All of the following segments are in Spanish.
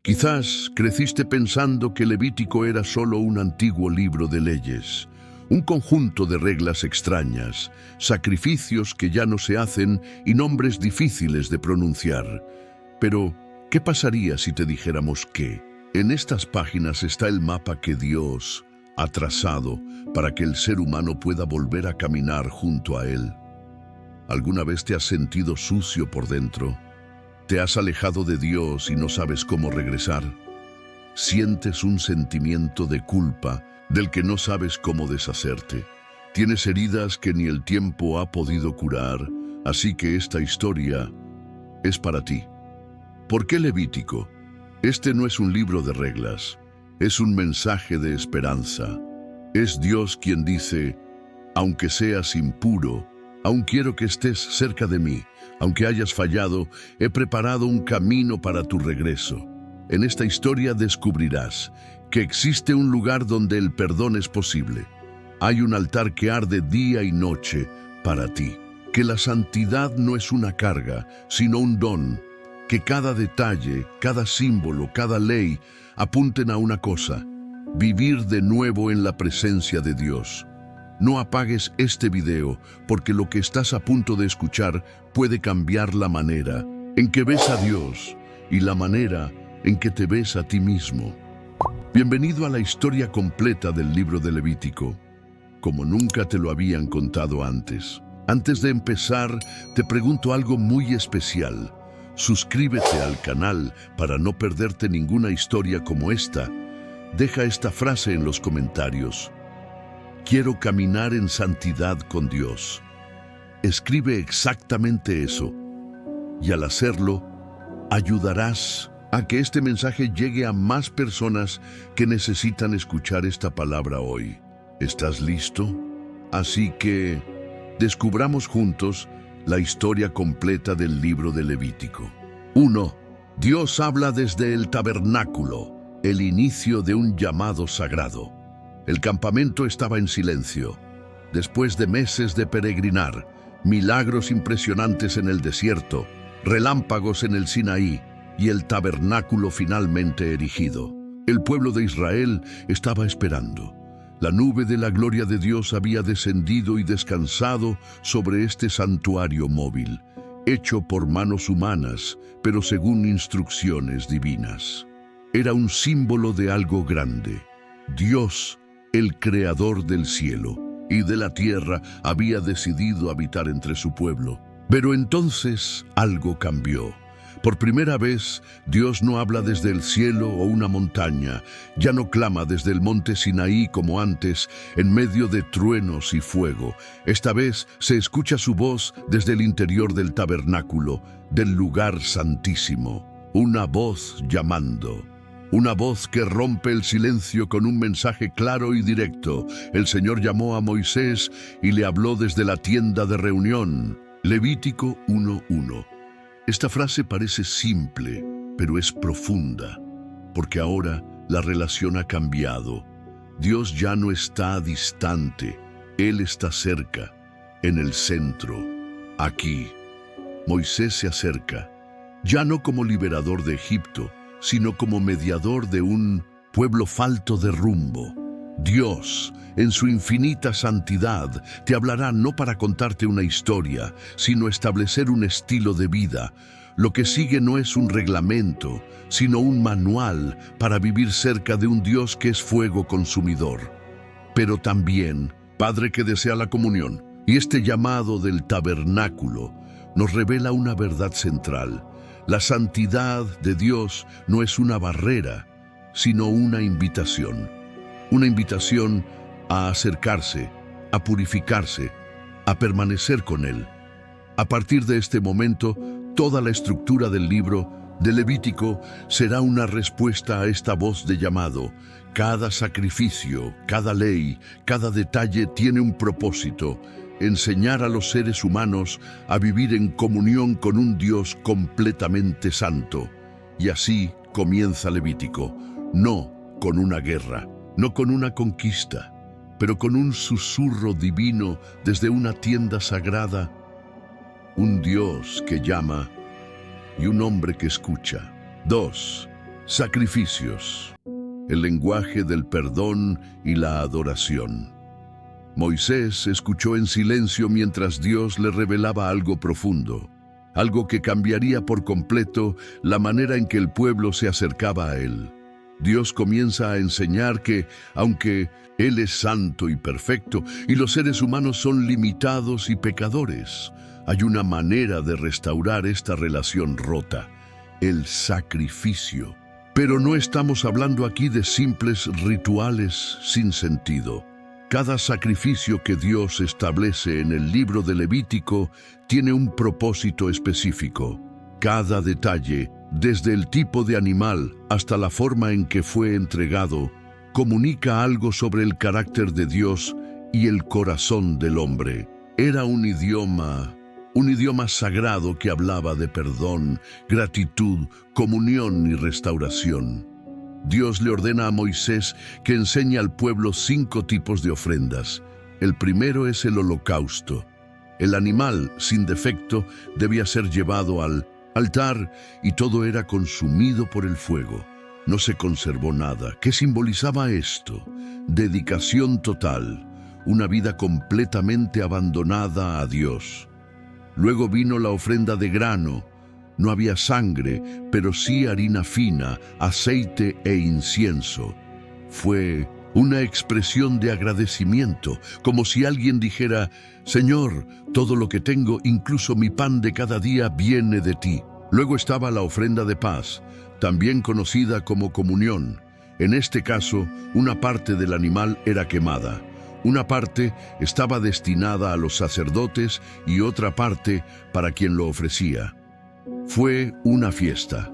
Quizás creciste pensando que Levítico era solo un antiguo libro de leyes, un conjunto de reglas extrañas, sacrificios que ya no se hacen y nombres difíciles de pronunciar. Pero, ¿qué pasaría si te dijéramos que en estas páginas está el mapa que Dios ha trazado para que el ser humano pueda volver a caminar junto a Él? ¿Alguna vez te has sentido sucio por dentro? ¿Te has alejado de Dios y no sabes cómo regresar? ¿Sientes un sentimiento de culpa del que no sabes cómo deshacerte? ¿Tienes heridas que ni el tiempo ha podido curar? Así que esta historia es para ti. ¿Por qué Levítico? Este no es un libro de reglas, es un mensaje de esperanza. Es Dios quien dice: aunque seas impuro, aún quiero que estés cerca de mí. Aunque hayas fallado, he preparado un camino para tu regreso. En esta historia descubrirás que existe un lugar donde el perdón es posible. Hay un altar que arde día y noche para ti. Que la santidad no es una carga, sino un don. Que cada detalle, cada símbolo, cada ley apunten a una cosa: vivir de nuevo en la presencia de Dios. No apagues este video, porque lo que estás a punto de escuchar puede cambiar la manera en que ves a Dios y la manera en que te ves a ti mismo. Bienvenido a la historia completa del libro de Levítico, como nunca te lo habían contado antes. Antes de empezar, te pregunto algo muy especial. Suscríbete al canal para no perderte ninguna historia como esta. Deja esta frase en los comentarios: quiero caminar en santidad con Dios. Escribe exactamente eso, y al hacerlo, ayudarás a que este mensaje llegue a más personas que necesitan escuchar esta palabra hoy. ¿Estás listo? Así que descubramos juntos la historia completa del libro de Levítico. 1. Dios habla desde el tabernáculo, el inicio de un llamado sagrado. El campamento estaba en silencio. Después de meses de peregrinar, milagros impresionantes en el desierto, relámpagos en el Sinaí y el tabernáculo finalmente erigido, el pueblo de Israel estaba esperando. La nube de la gloria de Dios había descendido y descansado sobre este santuario móvil, hecho por manos humanas, pero según instrucciones divinas. Era un símbolo de algo grande. Dios, el creador del cielo y de la tierra, había decidido habitar entre su pueblo. Pero entonces algo cambió. Por primera vez, Dios no habla desde el cielo o una montaña, ya no clama desde el monte Sinaí como antes, en medio de truenos y fuego. Esta vez se escucha su voz desde el interior del tabernáculo, del lugar santísimo. Una voz llamando. Una voz que rompe el silencio con un mensaje claro y directo. El Señor llamó a Moisés y le habló desde la tienda de reunión. Levítico 1:1. Esta frase parece simple, pero es profunda, porque ahora la relación ha cambiado. Dios ya no está distante, Él está cerca, en el centro, aquí. Moisés se acerca, ya no como liberador de Egipto, sino como mediador de un pueblo falto de rumbo. Dios, en su infinita santidad, te hablará no para contarte una historia, sino establecer un estilo de vida. Lo que sigue no es un reglamento, sino un manual para vivir cerca de un Dios que es fuego consumidor. Pero también, Padre que desea la comunión, y este llamado del tabernáculo nos revela una verdad central. La santidad de Dios no es una barrera, sino una invitación. Una invitación a acercarse, a purificarse, a permanecer con Él. A partir de este momento, toda la estructura del libro de Levítico será una respuesta a esta voz de llamado. Cada sacrificio, cada ley, cada detalle tiene un propósito: enseñar a los seres humanos a vivir en comunión con un Dios completamente santo. Y así comienza Levítico, no con una guerra, no con una conquista, pero con un susurro divino desde una tienda sagrada, un Dios que llama y un hombre que escucha. 2. Sacrificios. El lenguaje del perdón y la adoración. Moisés escuchó en silencio mientras Dios le revelaba algo profundo, algo que cambiaría por completo la manera en que el pueblo se acercaba a él. Dios comienza a enseñar que, aunque Él es santo y perfecto, y los seres humanos son limitados y pecadores, hay una manera de restaurar esta relación rota: el sacrificio. Pero no estamos hablando aquí de simples rituales sin sentido. Cada sacrificio que Dios establece en el libro de Levítico tiene un propósito específico. Cada detalle, desde el tipo de animal hasta la forma en que fue entregado, comunica algo sobre el carácter de Dios y el corazón del hombre. Era un idioma sagrado que hablaba de perdón, gratitud, comunión y restauración. Dios le ordena a Moisés que enseñe al pueblo 5 tipos de ofrendas. El primero es el holocausto. El animal, sin defecto, debía ser llevado al altar y todo era consumido por el fuego. No se conservó nada. ¿Qué simbolizaba esto? Dedicación total, una vida completamente abandonada a Dios. Luego vino la ofrenda de grano. No había sangre, pero sí harina fina, aceite e incienso. Fue una expresión de agradecimiento, como si alguien dijera: Señor, todo lo que tengo, incluso mi pan de cada día, viene de ti. Luego estaba la ofrenda de paz, también conocida como comunión. En este caso, una parte del animal era quemada. Una parte estaba destinada a los sacerdotes y otra parte para quien lo ofrecía. Fue una fiesta,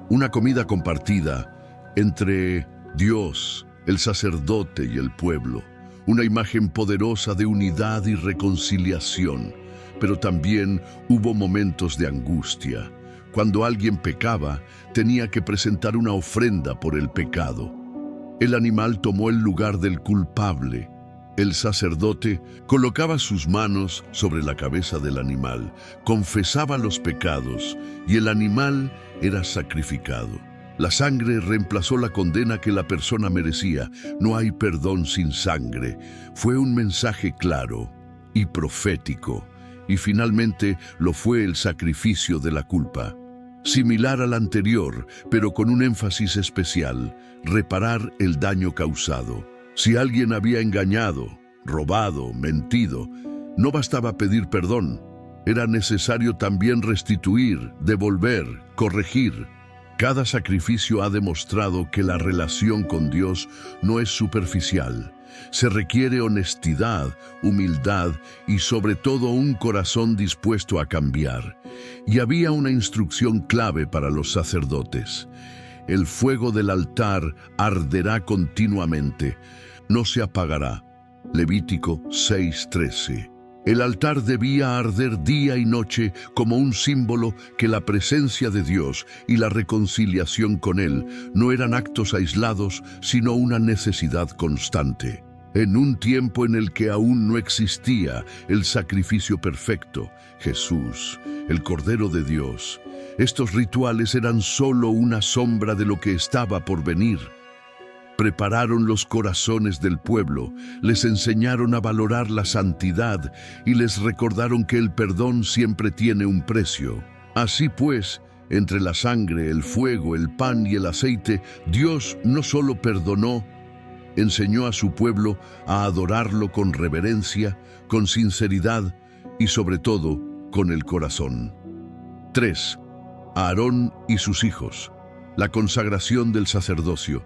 una comida compartida entre Dios, el sacerdote y el pueblo, una imagen poderosa de unidad y reconciliación. Pero también hubo momentos de angustia. Cuando alguien pecaba, tenía que presentar una ofrenda por el pecado. El animal tomó el lugar del culpable. El sacerdote colocaba sus manos sobre la cabeza del animal, confesaba los pecados y el animal era sacrificado. La sangre reemplazó la condena que la persona merecía. No hay perdón sin sangre. Fue un mensaje claro y profético. Y finalmente lo fue el sacrificio de la culpa. Similar al anterior, pero con un énfasis especial: reparar el daño causado. Si alguien había engañado, robado, mentido, no bastaba pedir perdón. Era necesario también restituir, devolver, corregir. Cada sacrificio ha demostrado que la relación con Dios no es superficial. Se requiere honestidad, humildad y sobre todo un corazón dispuesto a cambiar. Y había una instrucción clave para los sacerdotes: el fuego del altar arderá continuamente, no se apagará. Levítico 6:13. El altar debía arder día y noche como un símbolo que la presencia de Dios y la reconciliación con Él no eran actos aislados, sino una necesidad constante. En un tiempo en el que aún no existía el sacrificio perfecto, Jesús, el Cordero de Dios, estos rituales eran solo una sombra de lo que estaba por venir. Prepararon los corazones del pueblo, les enseñaron a valorar la santidad y les recordaron que el perdón siempre tiene un precio. Así pues, entre la sangre, el fuego, el pan y el aceite, Dios no solo perdonó, enseñó a su pueblo a adorarlo con reverencia, con sinceridad y sobre todo con el corazón. 3. Aarón y sus hijos. La consagración del sacerdocio.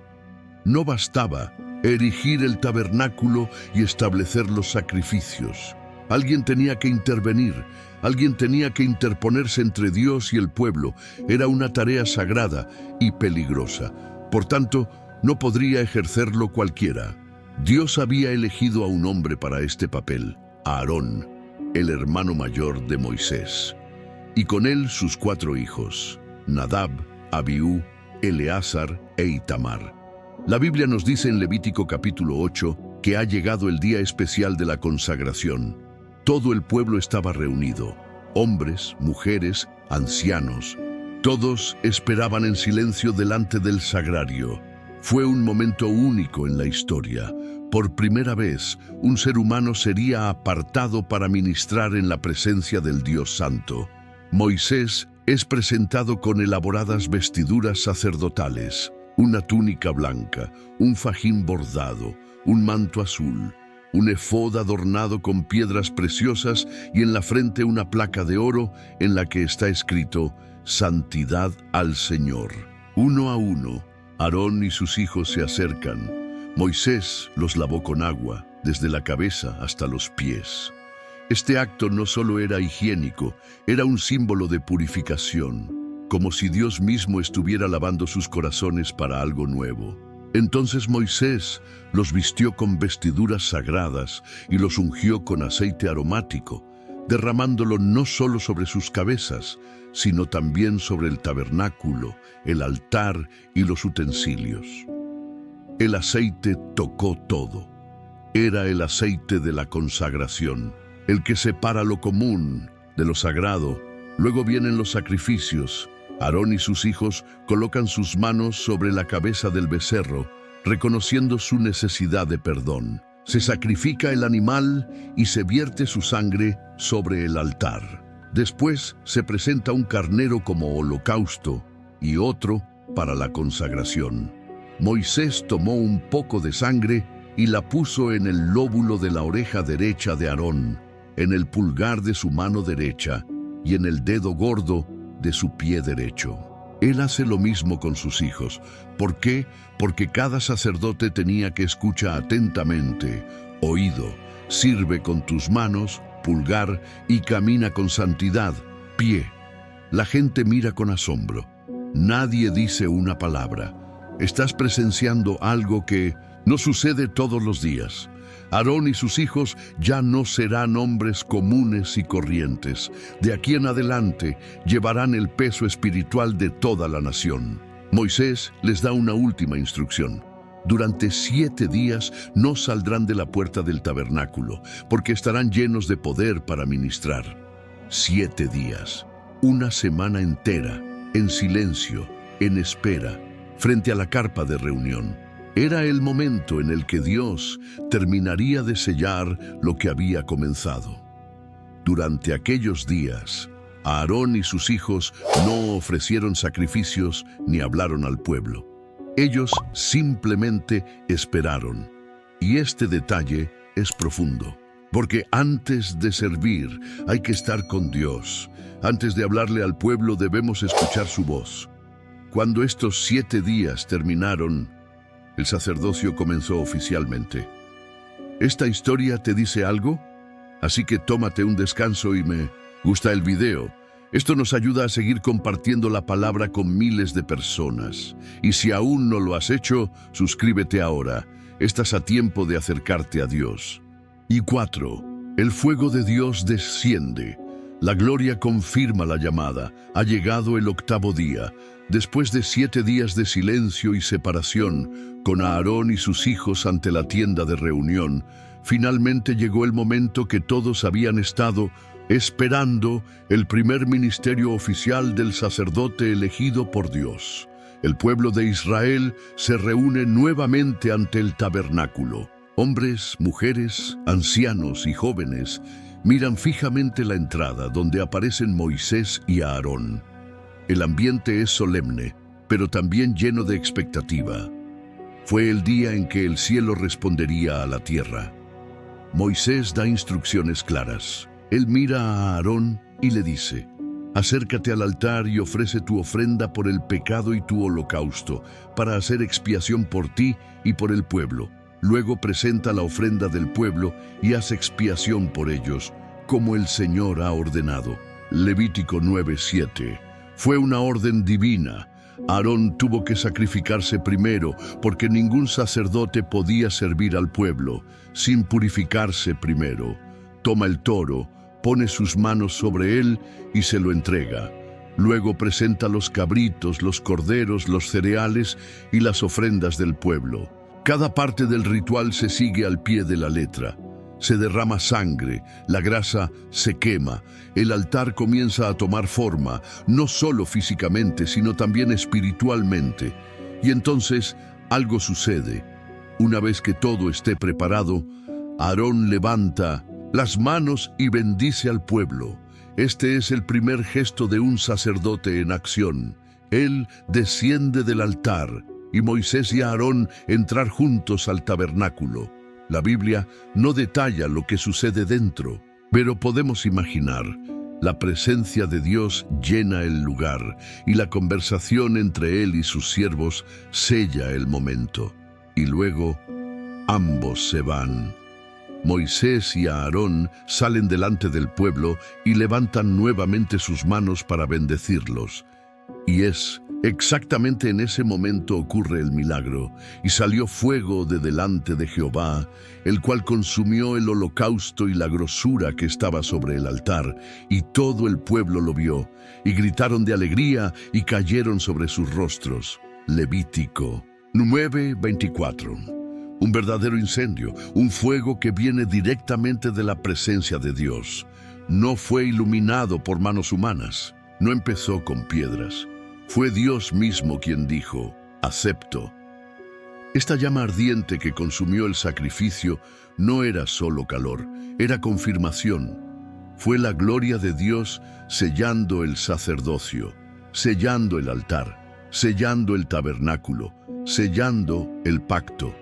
No bastaba erigir el tabernáculo y establecer los sacrificios. Alguien tenía que intervenir, alguien tenía que interponerse entre Dios y el pueblo. Era una tarea sagrada y peligrosa. Por tanto, no podría ejercerlo cualquiera. Dios había elegido a un hombre para este papel: Aarón, el hermano mayor de Moisés, y con él sus 4 hijos, Nadab, Abiú, Eleazar e Itamar. La Biblia nos dice en Levítico capítulo 8 que ha llegado el día especial de la consagración. Todo el pueblo estaba reunido: hombres, mujeres, ancianos. Todos esperaban en silencio delante del sagrario. Fue un momento único en la historia. Por primera vez, un ser humano sería apartado para ministrar en la presencia del Dios Santo. Moisés es presentado con elaboradas vestiduras sacerdotales, una túnica blanca, un fajín bordado, un manto azul, un efod adornado con piedras preciosas y en la frente una placa de oro en la que está escrito Santidad al Señor. Uno a uno, Aarón y sus hijos se acercan. Moisés los lavó con agua, desde la cabeza hasta los pies. Este acto no solo era higiénico, era un símbolo de purificación, como si Dios mismo estuviera lavando sus corazones para algo nuevo. Entonces Moisés los vistió con vestiduras sagradas y los ungió con aceite aromático, derramándolo no solo sobre sus cabezas, sino también sobre el tabernáculo, el altar y los utensilios. El aceite tocó todo. Era el aceite de la consagración, el que separa lo común de lo sagrado. Luego vienen los sacrificios. Aarón y sus hijos colocan sus manos sobre la cabeza del becerro, reconociendo su necesidad de perdón. Se sacrifica el animal y se vierte su sangre sobre el altar. Después se presenta un carnero como holocausto y otro para la consagración. Moisés tomó un poco de sangre y la puso en el lóbulo de la oreja derecha de Aarón, en el pulgar de su mano derecha y en el dedo gordo de su pie derecho. Él hace lo mismo con sus hijos. ¿Por qué? Porque cada sacerdote tenía que escuchar atentamente. Oído, sirve con tus manos, pulgar, y camina con santidad, pie. La gente mira con asombro. Nadie dice una palabra. Estás presenciando algo que no sucede todos los días. Aarón y sus hijos ya no serán hombres comunes y corrientes. De aquí en adelante llevarán el peso espiritual de toda la nación. Moisés les da una última instrucción. Durante 7 días no saldrán de la puerta del tabernáculo, porque estarán llenos de poder para ministrar. 7 días, una semana entera, en silencio, en espera, frente a la carpa de reunión. Era el momento en el que Dios terminaría de sellar lo que había comenzado. Durante aquellos días, Aarón y sus hijos no ofrecieron sacrificios ni hablaron al pueblo. Ellos simplemente esperaron. Y este detalle es profundo, porque antes de servir hay que estar con Dios. Antes de hablarle al pueblo debemos escuchar su voz. Cuando estos 7 días terminaron, el sacerdocio comenzó oficialmente. ¿Esta historia te dice algo? Así que tómate un descanso y me gusta el video. Esto nos ayuda a seguir compartiendo la palabra con miles de personas. Y si aún no lo has hecho, suscríbete ahora. Estás a tiempo de acercarte a Dios. Y 4. El fuego de Dios desciende. La gloria confirma la llamada. Ha llegado el 8º día. Después de 7 días de silencio y separación, con Aarón y sus hijos ante la tienda de reunión, finalmente llegó el momento que todos habían estado esperando, el primer ministerio oficial del sacerdote elegido por Dios. El pueblo de Israel se reúne nuevamente ante el tabernáculo. Hombres, mujeres, ancianos y jóvenes miran fijamente la entrada donde aparecen Moisés y Aarón. El ambiente es solemne, pero también lleno de expectativa. Fue el día en que el cielo respondería a la tierra. Moisés da instrucciones claras. Él mira a Aarón y le dice: acércate al altar y ofrece tu ofrenda por el pecado y tu holocausto, para hacer expiación por ti y por el pueblo. Luego presenta la ofrenda del pueblo y haz expiación por ellos, como el Señor ha ordenado. Levítico 9:7. Fue una orden divina. Aarón tuvo que sacrificarse primero, porque ningún sacerdote podía servir al pueblo sin purificarse primero. Toma el toro, pone sus manos sobre él y se lo entrega. Luego presenta los cabritos, los corderos, los cereales y las ofrendas del pueblo. Cada parte del ritual se sigue al pie de la letra. Se derrama sangre, la grasa se quema, el altar comienza a tomar forma, no solo físicamente, sino también espiritualmente. Y entonces algo sucede. Una vez que todo esté preparado, Aarón levanta las manos y bendice al pueblo. Este es el primer gesto de un sacerdote en acción. Él desciende del altar y Moisés y Aarón entrar juntos al tabernáculo. La Biblia no detalla lo que sucede dentro, pero podemos imaginar. La presencia de Dios llena el lugar y la conversación entre él y sus siervos sella el momento. Y luego, ambos se van. Moisés y Aarón salen delante del pueblo y levantan nuevamente sus manos para bendecirlos. Y es exactamente en ese momento ocurre el milagro, y salió fuego de delante de Jehová, el cual consumió el holocausto y la grosura que estaba sobre el altar, y todo el pueblo lo vio, y gritaron de alegría y cayeron sobre sus rostros. Levítico 9:24. Un verdadero incendio, un fuego que viene directamente de la presencia de Dios. No fue iluminado por manos humanas, no empezó con piedras. Fue Dios mismo quien dijo, acepto. Esta llama ardiente que consumió el sacrificio no era solo calor, era confirmación. Fue la gloria de Dios sellando el sacerdocio, sellando el altar, sellando el tabernáculo, sellando el pacto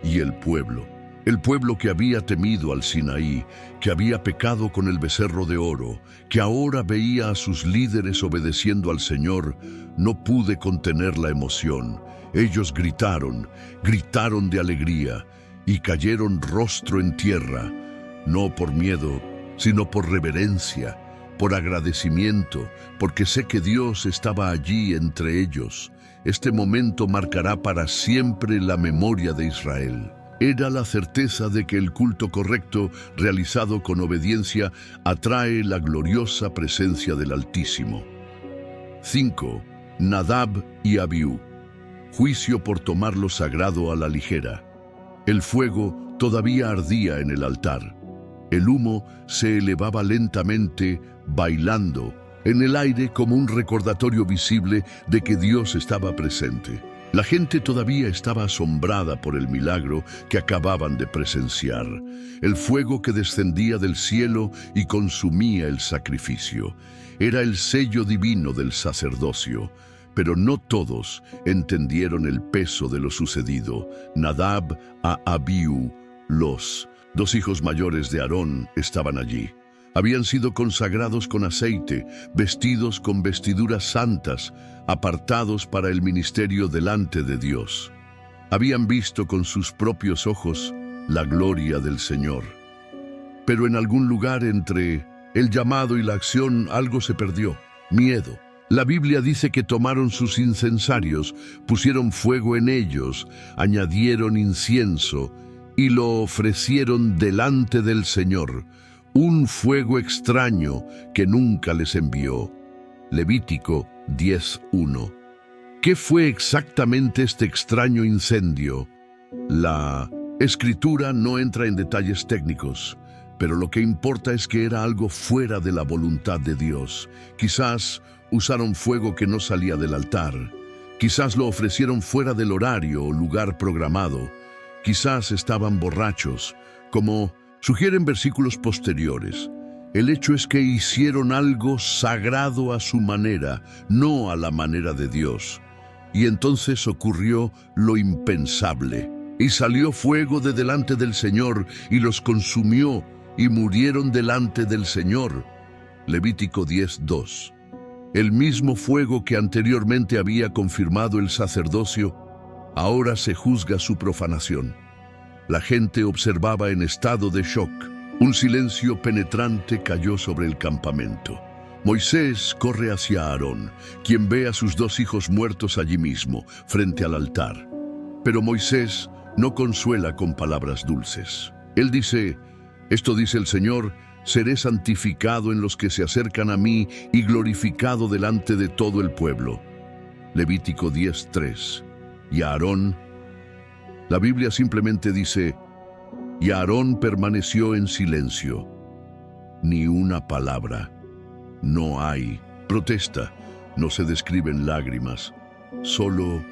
y el pueblo. El pueblo que había temido al Sinaí, que había pecado con el becerro de oro, que ahora veía a sus líderes obedeciendo al Señor, no pude contener la emoción. Ellos gritaron de alegría y cayeron rostro en tierra, no por miedo, sino por reverencia, por agradecimiento, porque sé que Dios estaba allí entre ellos. Este momento marcará para siempre la memoria de Israel. Era la certeza de que el culto correcto, realizado con obediencia, atrae la gloriosa presencia del Altísimo. 5. Nadab y Abiú. Juicio por tomar lo sagrado a la ligera. El fuego todavía ardía en el altar. El humo se elevaba lentamente, bailando, en el aire como un recordatorio visible de que Dios estaba presente. La gente todavía estaba asombrada por el milagro que acababan de presenciar, el fuego que descendía del cielo y consumía el sacrificio. Era el sello divino del sacerdocio, pero no todos entendieron el peso de lo sucedido. Nadab a Abiú, los dos hijos mayores de Aarón, estaban allí. Habían sido consagrados con aceite, vestidos con vestiduras santas, apartados para el ministerio delante de Dios. Habían visto con sus propios ojos la gloria del Señor. Pero en algún lugar entre el llamado y la acción algo se perdió: miedo. La Biblia dice que tomaron sus incensarios, pusieron fuego en ellos, añadieron incienso y lo ofrecieron delante del Señor. Un fuego extraño que nunca les envió. Levítico 10:1. ¿Qué fue exactamente este extraño incendio? La Escritura no entra en detalles técnicos, pero lo que importa es que era algo fuera de la voluntad de Dios. Quizás usaron fuego que no salía del altar. Quizás lo ofrecieron fuera del horario o lugar programado. Quizás estaban borrachos, como sugieren versículos posteriores. El hecho es que hicieron algo sagrado a su manera, no a la manera de Dios. Y entonces ocurrió lo impensable. Y salió fuego de delante del Señor y los consumió, y murieron delante del Señor. Levítico 10:2. El mismo fuego que anteriormente había confirmado el sacerdocio, ahora se juzga su profanación. La gente observaba en estado de shock. Un silencio penetrante cayó sobre el campamento. Moisés corre hacia Aarón, quien ve a sus dos hijos muertos allí mismo, frente al altar. Pero Moisés no consuela con palabras dulces. Él dice: esto dice el Señor, seré santificado en los que se acercan a mí y glorificado delante de todo el pueblo. Levítico 10:3. Y Aarón, la Biblia simplemente dice: y Aarón permaneció en silencio. Ni una palabra. No hay protesta, no se describen lágrimas, solo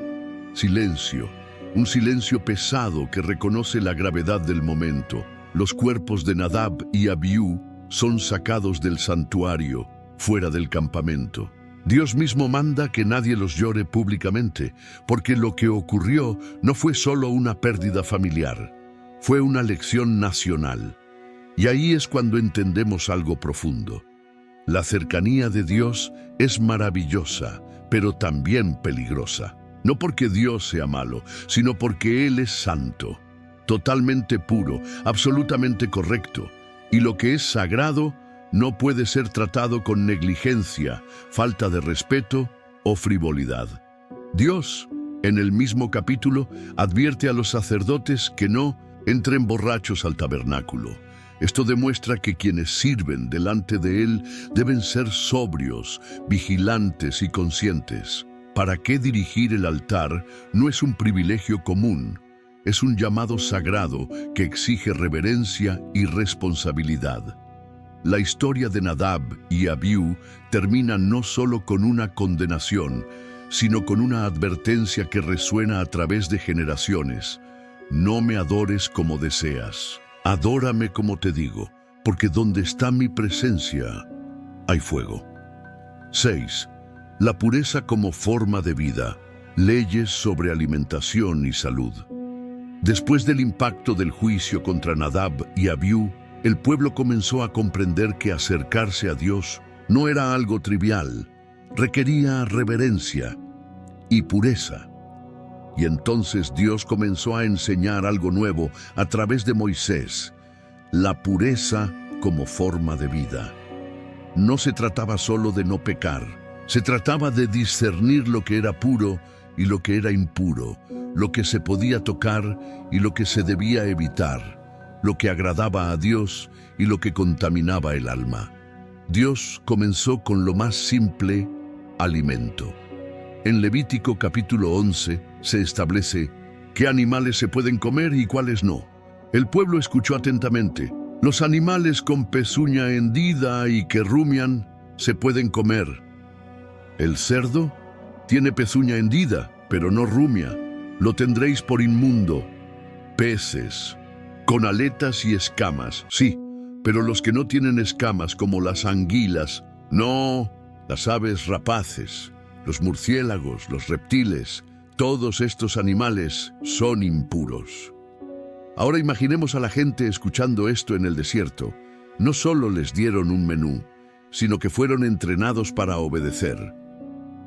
silencio. Un silencio pesado que reconoce la gravedad del momento. Los cuerpos de Nadab y Abiú son sacados del santuario, fuera del campamento. Dios mismo manda que nadie los llore públicamente, porque lo que ocurrió no fue solo una pérdida familiar, fue una lección nacional. Y ahí es cuando entendemos algo profundo. La cercanía de Dios es maravillosa, pero también peligrosa. No porque Dios sea malo, sino porque Él es santo, totalmente puro, absolutamente correcto. Y lo que es sagrado no puede ser tratado con negligencia, falta de respeto o frivolidad. Dios, en el mismo capítulo, advierte a los sacerdotes que no entren borrachos al tabernáculo. Esto demuestra que quienes sirven delante de Él deben ser sobrios, vigilantes y conscientes. ¿Para qué dirigir el altar? No es un privilegio común, es un llamado sagrado que exige reverencia y responsabilidad. La historia de Nadab y Abiú termina no solo con una condenación, sino con una advertencia que resuena a través de generaciones. No me adores como deseas, adórame como te digo, porque donde está mi presencia, hay fuego. 6. La pureza como forma de vida, leyes sobre alimentación y salud. Después del impacto del juicio contra Nadab y Abiú, el pueblo comenzó a comprender que acercarse a Dios no era algo trivial, requería reverencia y pureza. Y entonces Dios comenzó a enseñar algo nuevo a través de Moisés, la pureza como forma de vida. No se trataba solo de no pecar, se trataba de discernir lo que era puro y lo que era impuro, lo que se podía tocar y lo que se debía evitar, lo que agradaba a Dios y lo que contaminaba el alma. Dios comenzó con lo más simple, alimento. En Levítico capítulo 11 se establece qué animales se pueden comer y cuáles no. El pueblo escuchó atentamente. Los animales con pezuña hendida y que rumian se pueden comer. El cerdo tiene pezuña hendida, pero no rumia. Lo tendréis por inmundo. Peces, con aletas y escamas, sí, pero los que no tienen escamas, como las anguilas, no, las aves rapaces, los murciélagos, los reptiles, todos estos animales son impuros. Ahora imaginemos a la gente escuchando esto en el desierto. No solo les dieron un menú, sino que fueron entrenados para obedecer,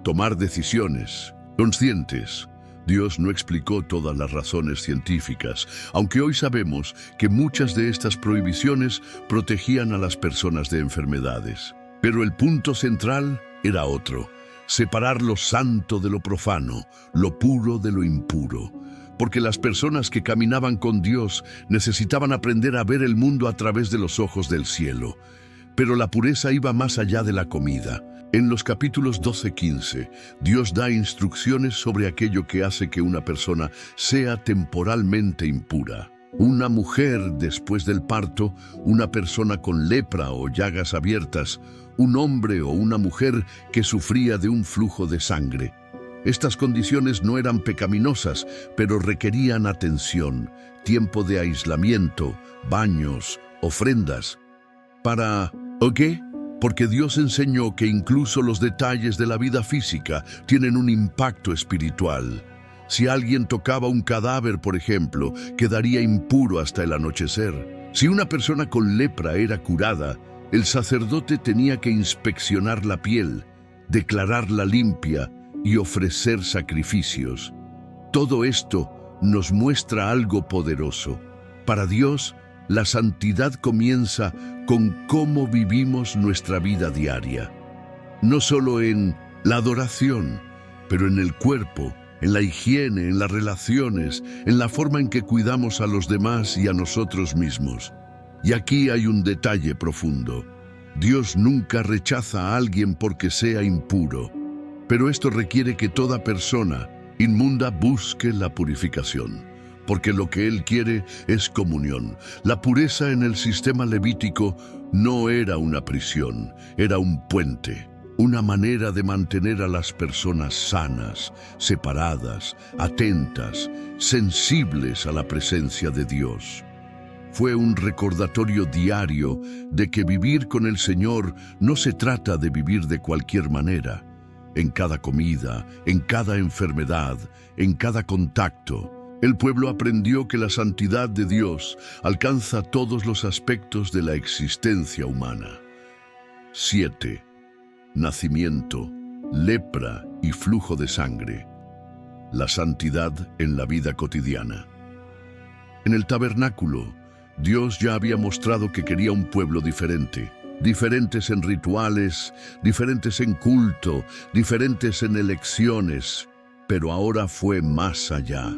tomar decisiones conscientes. Dios no explicó todas las razones científicas, aunque hoy sabemos que muchas de estas prohibiciones protegían a las personas de enfermedades. Pero el punto central era otro: separar lo santo de lo profano, lo puro de lo impuro. Porque las personas que caminaban con Dios necesitaban aprender a ver el mundo a través de los ojos del cielo. Pero la pureza iba más allá de la comida. En los capítulos 12-15, Dios da instrucciones sobre aquello que hace que una persona sea temporalmente impura. Una mujer después del parto, una persona con lepra o llagas abiertas, un hombre o una mujer que sufría de un flujo de sangre. Estas condiciones no eran pecaminosas, pero requerían atención, tiempo de aislamiento, baños, ofrendas. ¿O qué? Porque Dios enseñó que incluso los detalles de la vida física tienen un impacto espiritual. Si alguien tocaba un cadáver, por ejemplo, quedaría impuro hasta el anochecer. Si una persona con lepra era curada, el sacerdote tenía que inspeccionar la piel, declararla limpia y ofrecer sacrificios. Todo esto nos muestra algo poderoso. Para Dios, la santidad comienza con cómo vivimos nuestra vida diaria. No solo en la adoración, pero en el cuerpo, en la higiene, en las relaciones, en la forma en que cuidamos a los demás y a nosotros mismos. Y aquí hay un detalle profundo. Dios nunca rechaza a alguien porque sea impuro, pero esto requiere que toda persona inmunda busque la purificación. porque lo que Él quiere es comunión. La pureza en el sistema levítico no era una prisión, era un puente, una manera de mantener a las personas sanas, separadas, atentas, sensibles a la presencia de Dios. Fue un recordatorio diario de que vivir con el Señor no se trata de vivir de cualquier manera. En cada comida, en cada enfermedad, en cada contacto, el pueblo aprendió que la santidad de Dios alcanza todos los aspectos de la existencia humana. 7. Nacimiento, lepra y flujo de sangre. La santidad en la vida cotidiana. En el tabernáculo, Dios ya había mostrado que quería un pueblo diferente. Diferentes en rituales, diferentes en culto, diferentes en elecciones, pero ahora fue más allá.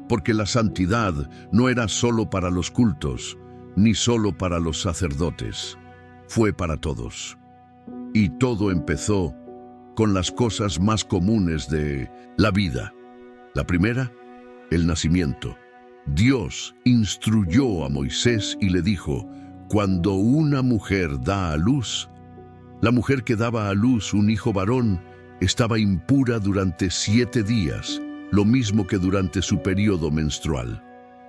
Porque la santidad no era solo para los cultos, ni solo para los sacerdotes, fue para todos. Y todo empezó con las cosas más comunes de la vida. La primera, el nacimiento. Dios instruyó a Moisés y le dijo: cuando una mujer da a luz, la mujer que daba a luz un hijo varón estaba impura durante 7 días, lo mismo que durante su periodo menstrual.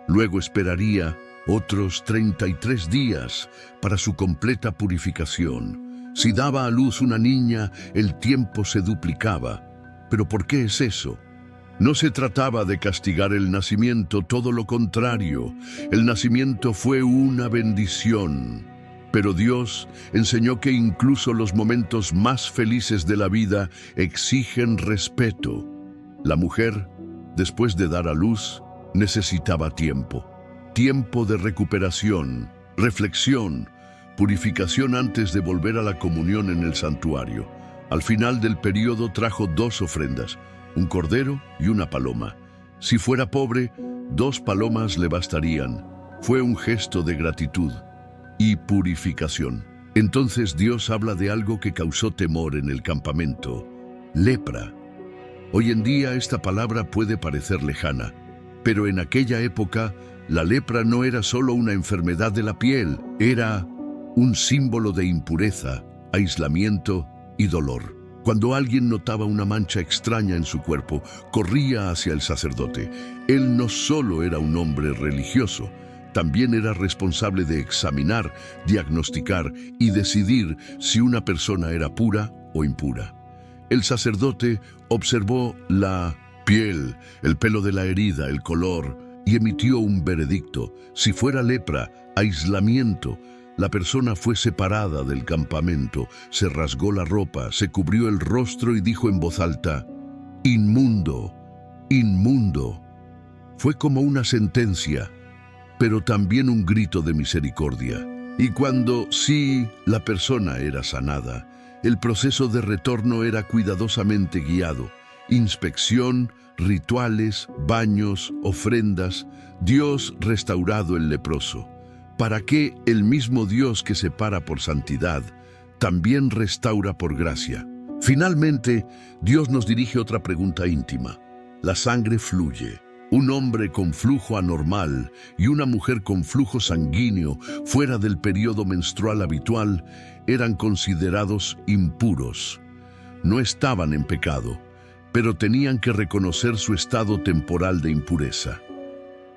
Luego esperaría otros 33 días para su completa purificación. Si daba a luz una niña, el tiempo se duplicaba. ¿Pero por qué es eso? No se trataba de castigar el nacimiento, todo lo contrario. El nacimiento fue una bendición. Pero Dios enseñó que incluso los momentos más felices de la vida exigen respeto. La mujer, después de dar a luz, necesitaba tiempo. Tiempo de recuperación, reflexión, purificación antes de volver a la comunión en el santuario. Al final del periodo trajo 2 ofrendas, un cordero y una paloma. Si fuera pobre, 2 palomas le bastarían. Fue un gesto de gratitud y purificación. Entonces Dios habla de algo que causó temor en el campamento: lepra. Hoy en día esta palabra puede parecer lejana, pero en aquella época la lepra no era solo una enfermedad de la piel, era un símbolo de impureza, aislamiento y dolor. Cuando alguien notaba una mancha extraña en su cuerpo, corría hacia el sacerdote. Él no solo era un hombre religioso, también era responsable de examinar, diagnosticar y decidir si una persona era pura o impura. El sacerdote observó la piel, el pelo de la herida, el color, y emitió un veredicto. Si fuera lepra, aislamiento, la persona fue separada del campamento, se rasgó la ropa, se cubrió el rostro y dijo en voz alta: inmundo, inmundo. Fue como una sentencia, pero también un grito de misericordia. Y cuando sí la persona era sanada, el proceso de retorno era cuidadosamente guiado. Inspección, rituales, baños, ofrendas. Dios restaurado el leproso. ¿Para qué el mismo Dios que separa por santidad también restaura por gracia? Finalmente, Dios nos dirige otra pregunta íntima. La sangre fluye. Un hombre con flujo anormal y una mujer con flujo sanguíneo fuera del periodo menstrual habitual eran considerados impuros. No estaban en pecado, pero tenían que reconocer su estado temporal de impureza.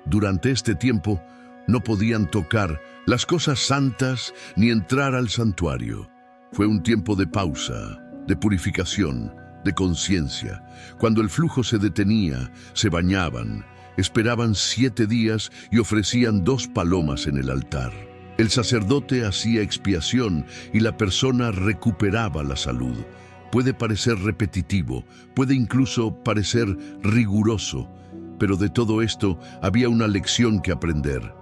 Durante este tiempo, no podían tocar las cosas santas ni entrar al santuario. Fue un tiempo de pausa, de purificación, de conciencia. Cuando el flujo se detenía, se bañaban, esperaban 7 días y ofrecían 2 palomas en el altar. El sacerdote hacía expiación y la persona recuperaba la salud. Puede parecer repetitivo, puede incluso parecer riguroso, pero de todo esto había una lección que aprender.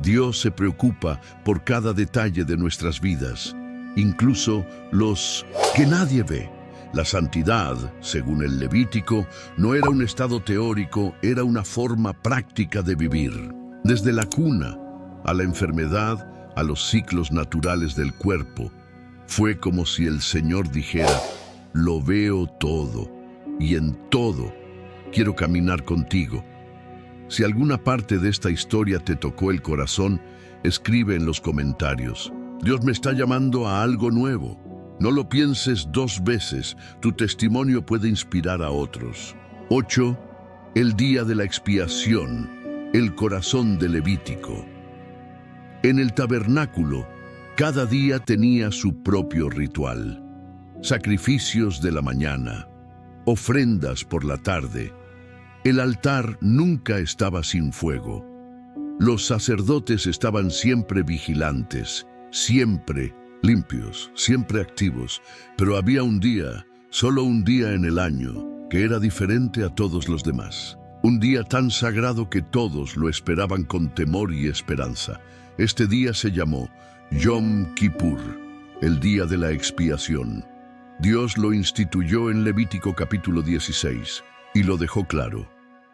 Dios se preocupa por cada detalle de nuestras vidas, incluso los que nadie ve. La santidad, según el Levítico, no era un estado teórico, era una forma práctica de vivir. Desde la cuna a la enfermedad, a los ciclos naturales del cuerpo, fue como si el Señor dijera: lo veo todo, y en todo quiero caminar contigo. Si alguna parte de esta historia te tocó el corazón, escribe en los comentarios. Dios me está llamando a algo nuevo. No lo pienses dos veces, tu testimonio puede inspirar a otros. 8. El día de la expiación, el corazón de Levítico. En el tabernáculo, cada día tenía su propio ritual. Sacrificios de la mañana, ofrendas por la tarde. El altar nunca estaba sin fuego. Los sacerdotes estaban siempre vigilantes, siempre limpios, siempre activos, pero había un día, solo un día en el año, que era diferente a todos los demás. Un día tan sagrado que todos lo esperaban con temor y esperanza. Este día se llamó Yom Kippur, el día de la expiación. Dios lo instituyó en Levítico capítulo 16 y lo dejó claro.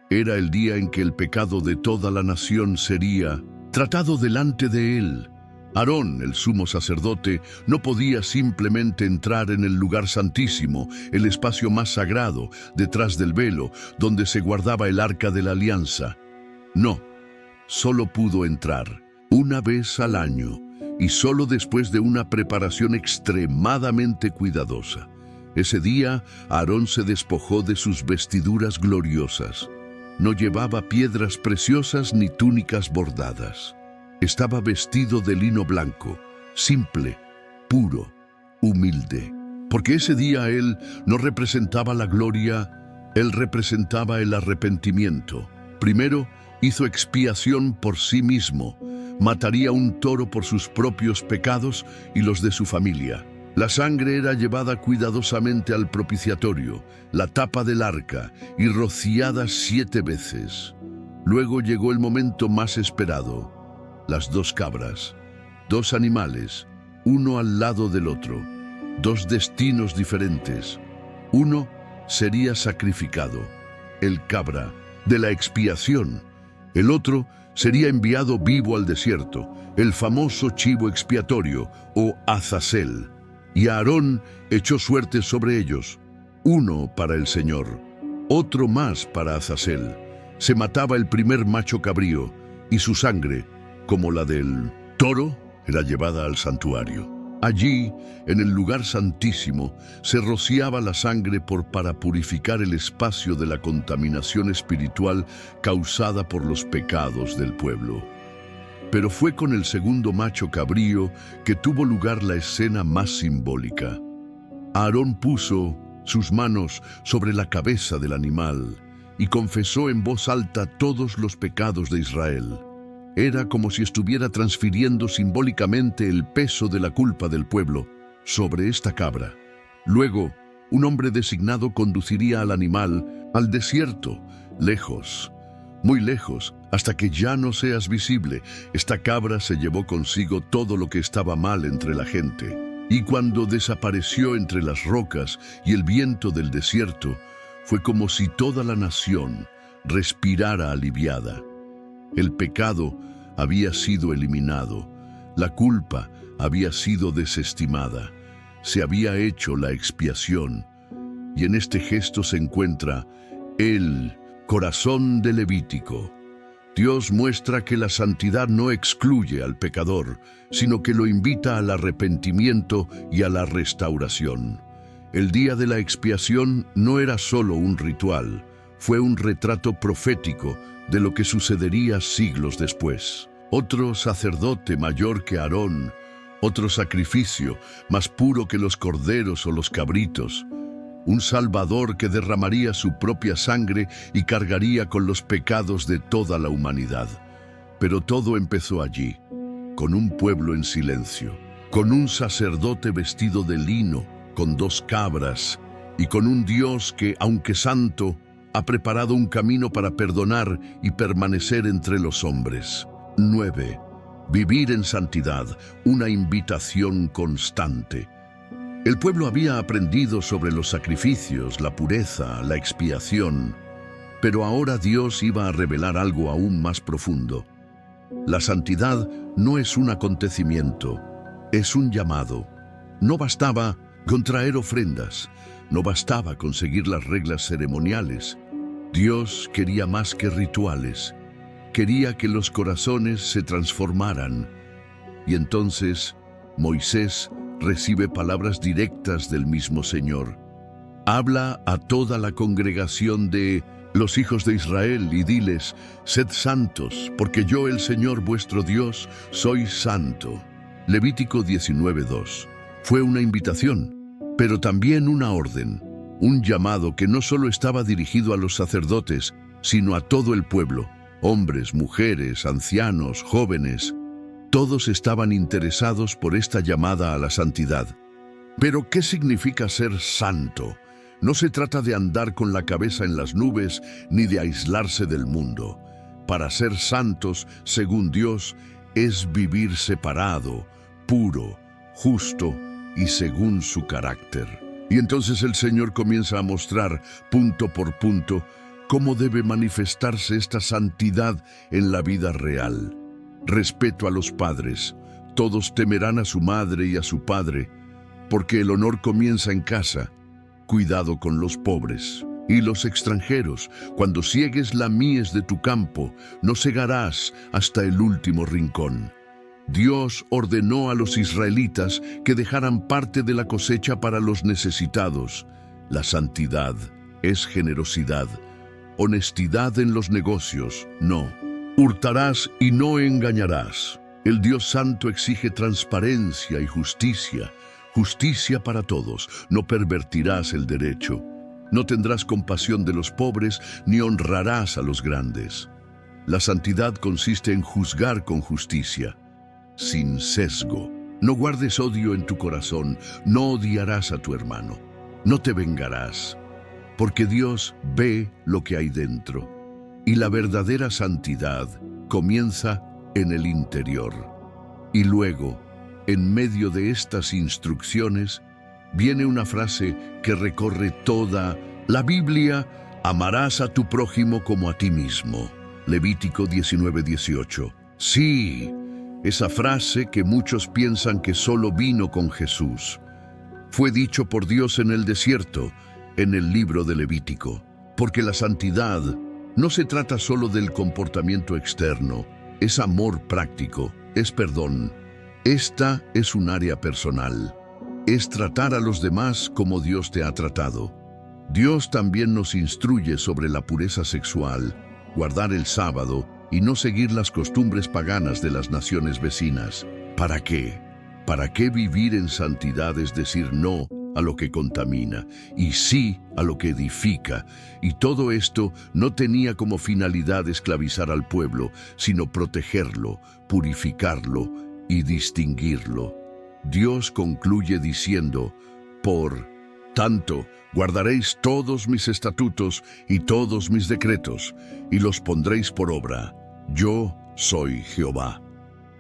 Era el día en que el pecado de toda la nación sería tratado delante de él. Aarón, el sumo sacerdote, no podía simplemente entrar en el lugar santísimo, el espacio más sagrado, detrás del velo, donde se guardaba el arca de la alianza. No, solo pudo entrar una vez al año y solo después de una preparación extremadamente cuidadosa. Ese día, Aarón se despojó de sus vestiduras gloriosas. No llevaba piedras preciosas ni túnicas bordadas. Estaba vestido de lino blanco, simple, puro, humilde. Porque ese día él no representaba la gloria, él representaba el arrepentimiento. Primero, hizo expiación por sí mismo. Mataría un toro por sus propios pecados y los de su familia. La sangre era llevada cuidadosamente al propiciatorio, la tapa del arca, y rociada 7 veces. Luego llegó el momento más esperado. Las 2 cabras, 2 animales, uno al lado del otro, 2 destinos diferentes. Uno sería sacrificado, el cabra, de la expiación. El otro sería enviado vivo al desierto, el famoso chivo expiatorio, o Azazel. Y Aarón echó suerte sobre ellos, uno para el Señor, otro más para Azazel. Se mataba el primer macho cabrío, y su sangre, como la del toro, era llevada al santuario. Allí, en el lugar santísimo, se rociaba la sangre para purificar el espacio de la contaminación espiritual causada por los pecados del pueblo. Pero fue con el segundo macho cabrío que tuvo lugar la escena más simbólica. Aarón puso sus manos sobre la cabeza del animal y confesó en voz alta todos los pecados de Israel. Era como si estuviera transfiriendo simbólicamente el peso de la culpa del pueblo sobre esta cabra. Luego, un hombre designado conduciría al animal al desierto, lejos, muy lejos, hasta que ya no seas visible. Esta cabra se llevó consigo todo lo que estaba mal entre la gente. Y cuando desapareció entre las rocas y el viento del desierto, fue como si toda la nación respirara aliviada. El pecado había sido eliminado, la culpa había sido desestimada, se había hecho la expiación, y en este gesto se encuentra el corazón de Levítico. Dios muestra que la santidad no excluye al pecador, sino que lo invita al arrepentimiento y a la restauración. El día de la expiación no era solo un ritual, fue un retrato profético de lo que sucedería siglos después. Otro sacerdote mayor que Aarón, otro sacrificio más puro que los corderos o los cabritos, un Salvador que derramaría su propia sangre y cargaría con los pecados de toda la humanidad. Pero todo empezó allí, con un pueblo en silencio, con un sacerdote vestido de lino, con 2 cabras, y con un Dios que, aunque santo, ha preparado un camino para perdonar y permanecer entre los hombres. 9. Vivir en santidad, una invitación constante. El pueblo había aprendido sobre los sacrificios, la pureza, la expiación, pero ahora Dios iba a revelar algo aún más profundo. La santidad no es un acontecimiento, es un llamado. No bastaba con traer ofrendas, no bastaba con seguir las reglas ceremoniales. Dios quería más que rituales, quería que los corazones se transformaran. Y entonces Moisés recibe palabras directas del mismo Señor. Habla a toda la congregación de los hijos de Israel y diles: sed santos, porque yo, el Señor vuestro Dios, soy santo. Levítico 19:2. Fue una invitación, pero también una orden, un llamado que no solo estaba dirigido a los sacerdotes, sino a todo el pueblo, hombres, mujeres, ancianos, jóvenes. Todos estaban interesados por esta llamada a la santidad. Pero, ¿qué significa ser santo? No se trata de andar con la cabeza en las nubes ni de aislarse del mundo. Para ser santos, según Dios, es vivir separado, puro, justo y según su carácter. Y entonces el Señor comienza a mostrar, punto por punto, cómo debe manifestarse esta santidad en la vida real. Respeto a los padres. Todos temerán a su madre y a su padre, porque el honor comienza en casa. Cuidado con los pobres y los extranjeros. Cuando ciegues la mies de tu campo, no segarás hasta el último rincón. Dios ordenó a los israelitas que dejaran parte de la cosecha para los necesitados. La santidad es generosidad. Honestidad en los negocios, no. Hurtarás y no engañarás. El Dios Santo exige transparencia y justicia. Justicia para todos. No pervertirás el derecho. No tendrás compasión de los pobres ni honrarás a los grandes. La santidad consiste en juzgar con justicia, sin sesgo. No guardes odio en tu corazón. No odiarás a tu hermano. No te vengarás, porque Dios ve lo que hay dentro. Y la verdadera santidad comienza en el interior. Y luego, en medio de estas instrucciones, viene una frase que recorre toda la Biblia: amarás a tu prójimo como a ti mismo. Levítico 19:18. Sí, esa frase que muchos piensan que solo vino con Jesús. Fue dicho por Dios en el desierto, en el libro de Levítico. Porque la santidad no se trata solo del comportamiento externo, es amor práctico, es perdón. Esta es un área personal, es tratar a los demás como Dios te ha tratado. Dios también nos instruye sobre la pureza sexual, guardar el sábado y no seguir las costumbres paganas de las naciones vecinas. ¿Para qué? ¿Para qué vivir en santidad? Es decir, no a lo que contamina y sí a lo que edifica. Y todo esto no tenía como finalidad esclavizar al pueblo, sino protegerlo, purificarlo y distinguirlo. Dios concluye diciendo: por tanto, guardaréis todos mis estatutos y todos mis decretos, y los pondréis por obra. Yo soy Jehová.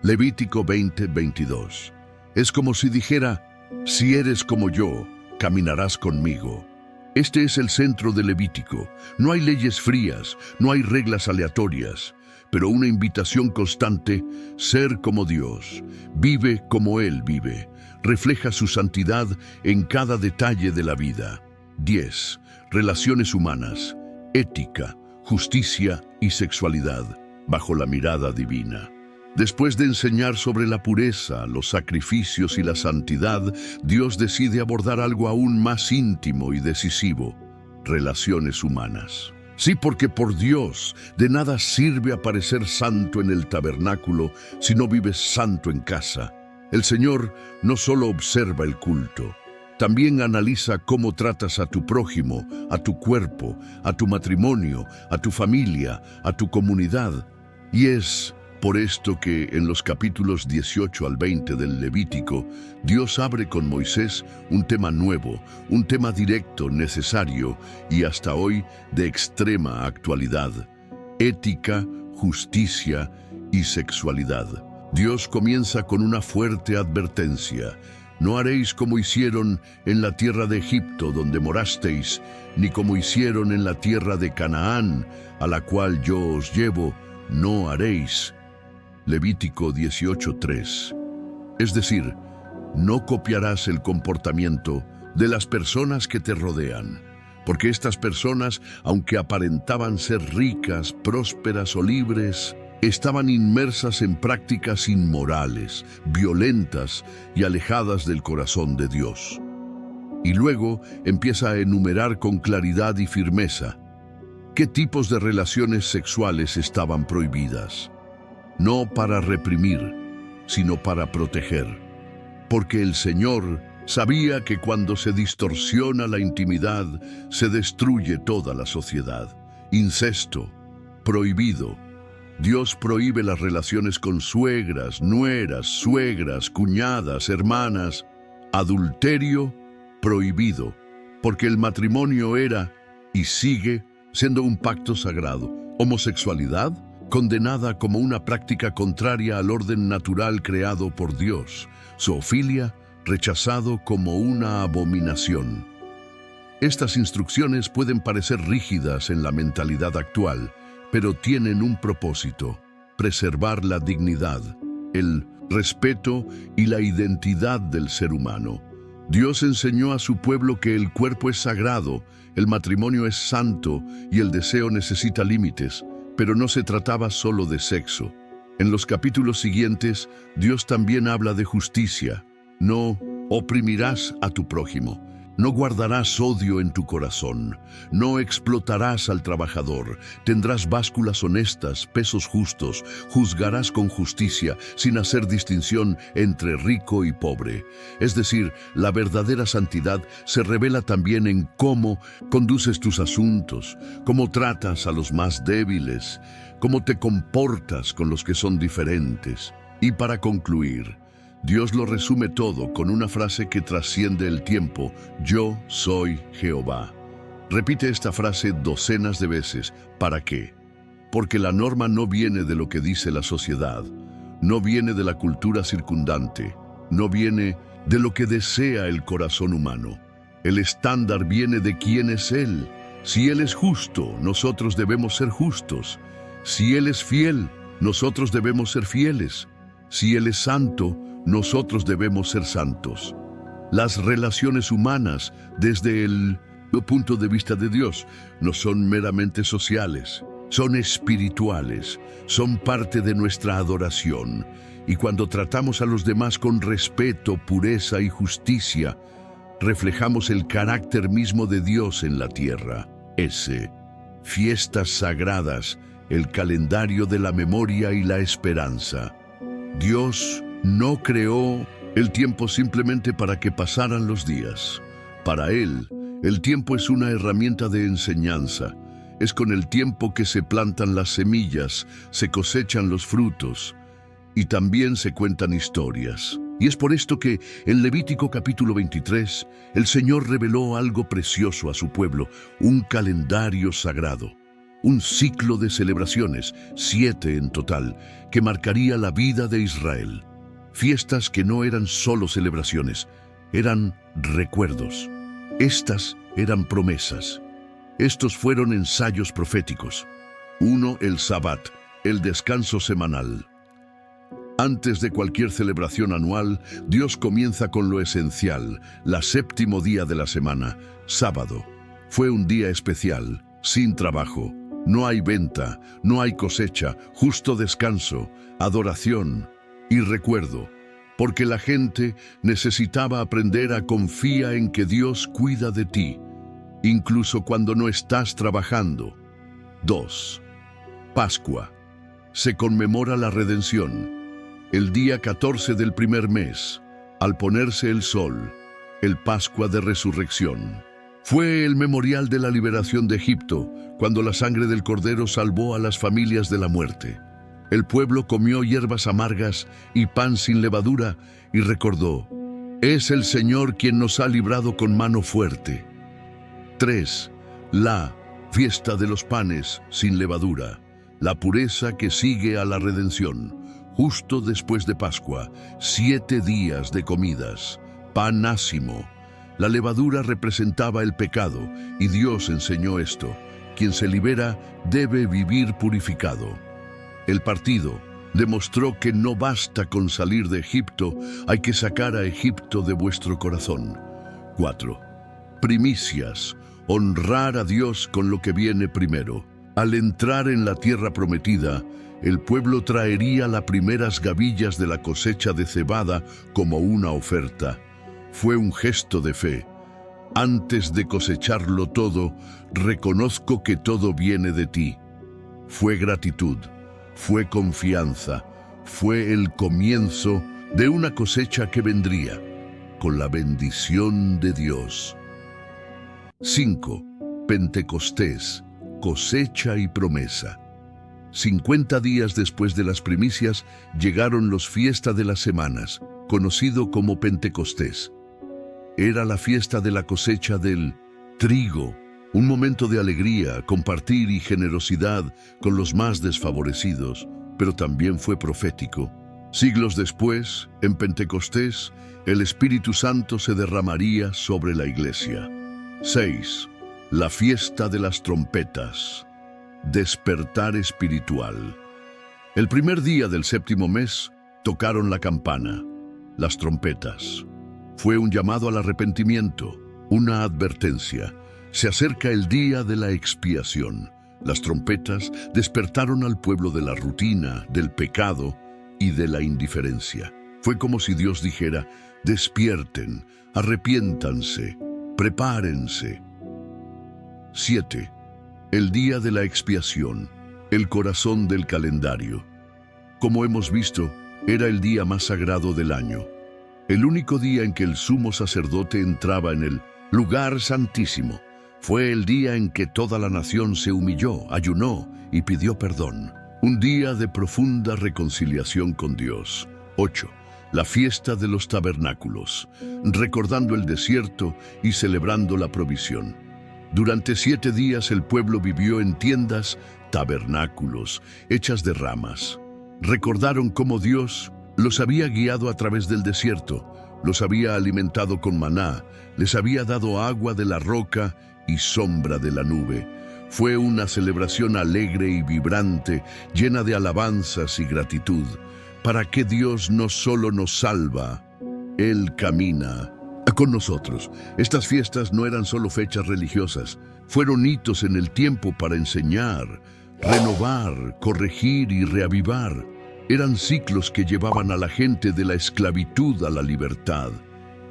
Levítico 20:22. Es como si dijera: si eres como yo, caminarás conmigo. Este es el centro de Levítico. No hay leyes frías, no hay reglas aleatorias, pero una invitación constante: ser como Dios. Vive como Él vive. Refleja su santidad en cada detalle de la vida. 10. Relaciones humanas, ética, justicia y sexualidad, bajo la mirada divina. Después de enseñar sobre la pureza, los sacrificios y la santidad, Dios decide abordar algo aún más íntimo y decisivo: relaciones humanas. Sí, porque por Dios, de nada sirve aparecer santo en el tabernáculo si no vives santo en casa. El Señor no solo observa el culto, también analiza cómo tratas a tu prójimo, a tu cuerpo, a tu matrimonio, a tu familia, a tu comunidad. Y es por esto que en los capítulos 18 al 20 del Levítico, Dios abre con Moisés un tema nuevo, un tema directo, necesario y hasta hoy de extrema actualidad: ética, justicia y sexualidad. Dios comienza con una fuerte advertencia: no haréis como hicieron en la tierra de Egipto donde morasteis, ni como hicieron en la tierra de Canaán, a la cual yo os llevo, no haréis. Levítico 18:3. Es decir, no copiarás el comportamiento de las personas que te rodean. porque estas personas, aunque aparentaban ser ricas, prósperas o libres, estaban inmersas en prácticas inmorales, violentas y alejadas del corazón de Dios. Y luego empieza a enumerar con claridad y firmeza qué tipos de relaciones sexuales estaban prohibidas, no para reprimir, sino para proteger, porque el Señor sabía que cuando se distorsiona la intimidad, se destruye toda la sociedad. Incesto, prohibido. Dios prohíbe las relaciones con suegras, nueras, suegras, cuñadas, hermanas. Adulterio, prohibido, porque el matrimonio era y sigue siendo un pacto sagrado. Homosexualidad, condenada como una práctica contraria al orden natural creado por Dios. Zoofilia, rechazado como una abominación. Estas instrucciones pueden parecer rígidas en la mentalidad actual, pero tienen un propósito: preservar la dignidad, el respeto y la identidad del ser humano. Dios enseñó a su pueblo que el cuerpo es sagrado, el matrimonio es santo y el deseo necesita límites, pero no se trataba solo de sexo. En los capítulos siguientes, Dios también habla de justicia. No oprimirás a tu prójimo. No guardarás odio en tu corazón, no explotarás al trabajador, tendrás básculas honestas, pesos justos, juzgarás con justicia, sin hacer distinción entre rico y pobre. Es decir, la verdadera santidad se revela también en cómo conduces tus asuntos, cómo tratas a los más débiles, cómo te comportas con los que son diferentes. Y para concluir, Dios lo resume todo con una frase que trasciende el tiempo: yo soy Jehová. Repite esta frase docenas de veces. ¿Para qué? Porque la norma no viene de lo que dice la sociedad, no viene de la cultura circundante, no viene de lo que desea el corazón humano. El estándar viene de quién es Él. Si Él es justo, nosotros debemos ser justos. Si Él es fiel, nosotros debemos ser fieles. Si Él es santo, nosotros debemos ser santos. Las relaciones humanas, desde el punto de vista de Dios, no son meramente sociales, son espirituales, son parte de nuestra adoración. Y cuando tratamos a los demás con respeto, pureza y justicia, reflejamos el carácter mismo de Dios en la tierra. Fiestas sagradas, el calendario de la memoria y la esperanza. Dios no creó el tiempo simplemente para que pasaran los días. Para Él, el tiempo es una herramienta de enseñanza. Es con el tiempo que se plantan las semillas, se cosechan los frutos y también se cuentan historias. Y es por esto que en Levítico capítulo 23, el Señor reveló algo precioso a su pueblo: un calendario sagrado. Un ciclo de celebraciones, 7 en total, que marcaría la vida de Israel. Fiestas que no eran solo celebraciones, eran recuerdos. Estas eran promesas. Estos fueron ensayos proféticos. 1. El Sabbat, el descanso semanal. Antes de cualquier celebración anual, Dios comienza con lo esencial, la séptimo día de la semana, sábado. Fue un día especial, sin trabajo. No hay venta, no hay cosecha, justo descanso, adoración y recuerdo, porque la gente necesitaba aprender a confiar en que Dios cuida de ti, incluso cuando no estás trabajando. 2. Pascua. Se conmemora la redención. El día 14 del primer mes, al ponerse el sol, el Pascua de Resurrección. Fue el memorial de la liberación de Egipto, cuando la sangre del Cordero salvó a las familias de la muerte. El pueblo comió hierbas amargas y pan sin levadura y recordó: es el Señor quien nos ha librado con mano fuerte. 3. La fiesta de los panes sin levadura, la pureza que sigue a la redención. Justo después de Pascua, 7 días de comidas, pan ácimo. La levadura representaba el pecado, y Dios enseñó esto: quien se libera debe vivir purificado. El partido demostró que no basta con salir de Egipto, hay que sacar a Egipto de vuestro corazón. 4. Primicias, honrar a Dios con lo que viene primero. Al entrar en la tierra prometida, el pueblo traería las primeras gavillas de la cosecha de cebada como una oferta. Fue un gesto de fe. Antes de cosecharlo todo, reconozco que todo viene de ti. Fue gratitud, fue confianza, fue el comienzo de una cosecha que vendría, con la bendición de Dios. 5. Pentecostés, cosecha y promesa. 50 días después de las primicias llegaron los fiestas de las semanas, conocido como Pentecostés. Era la fiesta de la cosecha del trigo, un momento de alegría, compartir y generosidad con los más desfavorecidos, pero también fue profético. Siglos después, en Pentecostés, el Espíritu Santo se derramaría sobre la iglesia. 6. La fiesta de las trompetas. Despertar espiritual. El primer día del séptimo mes, tocaron la campana, las trompetas. Fue un llamado al arrepentimiento, una advertencia. Se acerca el día de la expiación. Las trompetas despertaron al pueblo de la rutina, del pecado y de la indiferencia. Fue como si Dios dijera: despierten, arrepiéntanse, prepárense. 7. El día de la expiación, el corazón del calendario. Como hemos visto, era el día más sagrado del año. El único día en que el sumo sacerdote entraba en el lugar santísimo. Fue el día en que toda la nación se humilló, ayunó y pidió perdón. Un día de profunda reconciliación con Dios. 8. La fiesta de los tabernáculos, recordando el desierto y celebrando la provisión. Durante 7 días el pueblo vivió en tiendas, tabernáculos, hechas de ramas. Recordaron cómo Dios los había guiado a través del desierto, los había alimentado con maná, les había dado agua de la roca y sombra de la nube. Fue una celebración alegre y vibrante, llena de alabanzas y gratitud. ¿Para qué Dios no solo nos salva? Él camina con nosotros. Estas fiestas no eran solo fechas religiosas, fueron hitos en el tiempo para enseñar, renovar, corregir y reavivar. Eran ciclos que llevaban a la gente de la esclavitud a la libertad,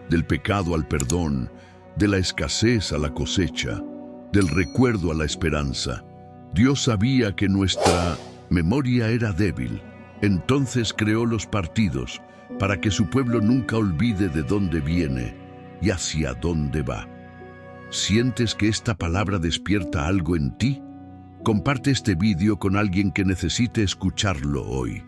del pecado al perdón, de la escasez a la cosecha, del recuerdo a la esperanza. Dios sabía que nuestra memoria era débil, entonces creó los partidos para que su pueblo nunca olvide de dónde viene y hacia dónde va. ¿Sientes que esta palabra despierta algo en ti? Comparte este vídeo con alguien que necesite escucharlo hoy.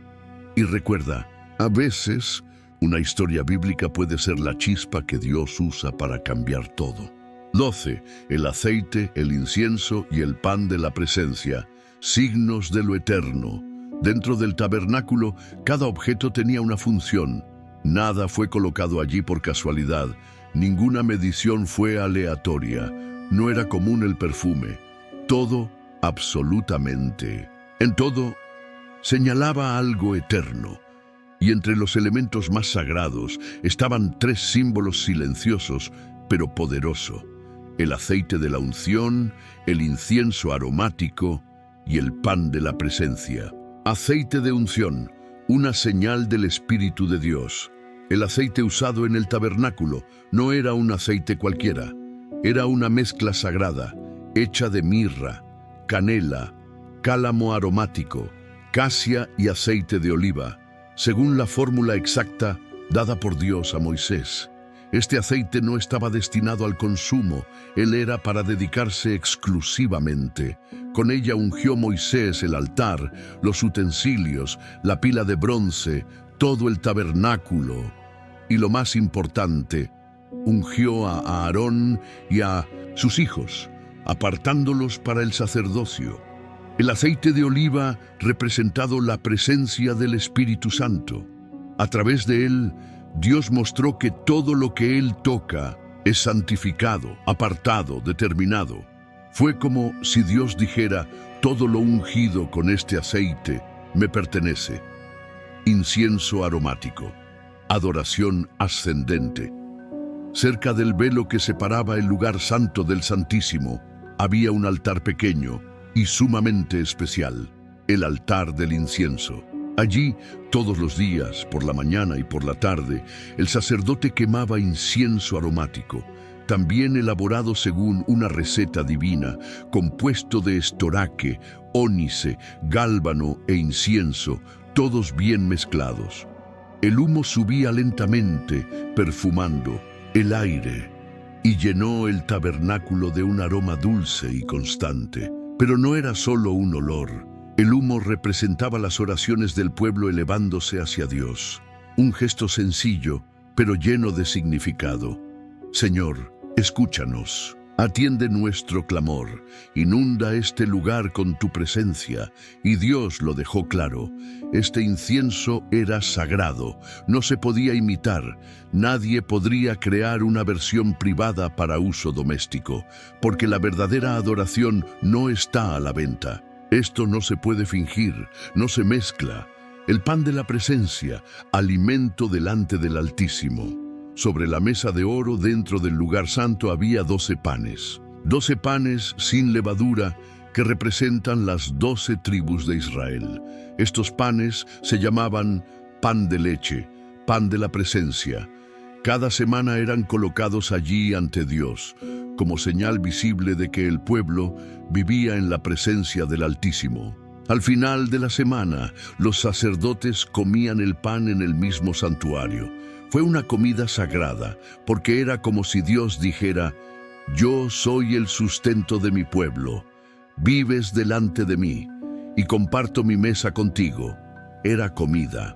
Y recuerda, a veces una historia bíblica puede ser la chispa que Dios usa para cambiar todo. 12. El aceite, el incienso y el pan de la presencia, signos de lo eterno. Dentro del tabernáculo, cada objeto tenía una función. Nada fue colocado allí por casualidad. Ninguna medición fue aleatoria. No era común el perfume. Todo, absolutamente. En todo, señalaba algo eterno. Y entre los elementos más sagrados estaban 3 símbolos silenciosos, pero poderosos: el aceite de la unción, el incienso aromático y el pan de la presencia. Aceite de unción, una señal del Espíritu de Dios. El aceite usado en el tabernáculo no era un aceite cualquiera, era una mezcla sagrada, hecha de mirra, canela, cálamo aromático, casia y aceite de oliva, según la fórmula exacta dada por Dios a Moisés. Este aceite no estaba destinado al consumo, él era para dedicarse exclusivamente. Con ella ungió Moisés el altar, los utensilios, la pila de bronce, todo el tabernáculo. Y lo más importante, ungió a Aarón y a sus hijos, apartándolos para el sacerdocio. El aceite de oliva representado la presencia del Espíritu Santo. A través de él, Dios mostró que todo lo que Él toca es santificado, apartado, determinado. Fue como si Dios dijera: todo lo ungido con este aceite me pertenece. Incienso aromático, adoración ascendente. Cerca del velo que separaba el lugar santo del Santísimo, había un altar pequeño y sumamente especial, el altar del incienso. Allí, todos los días, por la mañana y por la tarde, el sacerdote quemaba incienso aromático, también elaborado según una receta divina, compuesto de estoraque, ónice, gálbano e incienso, todos bien mezclados. El humo subía lentamente, perfumando el aire, y llenó el tabernáculo de un aroma dulce y constante. Pero no era solo un olor. El humo representaba las oraciones del pueblo elevándose hacia Dios. Un gesto sencillo, pero lleno de significado. Señor, escúchanos. Atiende nuestro clamor, inunda este lugar con tu presencia. Y Dios lo dejó claro. Este incienso era sagrado, no se podía imitar. Nadie podría crear una versión privada para uso doméstico, porque la verdadera adoración no está a la venta. Esto no se puede fingir, no se mezcla. El pan de la presencia, alimento delante del Altísimo. Sobre la mesa de oro dentro del lugar santo había 12 panes. 12 panes sin levadura que representan las 12 tribus de Israel. Estos panes se llamaban pan de leche, pan de la presencia. Cada semana eran colocados allí ante Dios, como señal visible de que el pueblo vivía en la presencia del Altísimo. Al final de la semana, los sacerdotes comían el pan en el mismo santuario. Fue una comida sagrada, porque era como si Dios dijera: yo soy el sustento de mi pueblo, vives delante de mí, y comparto mi mesa contigo. Era comida,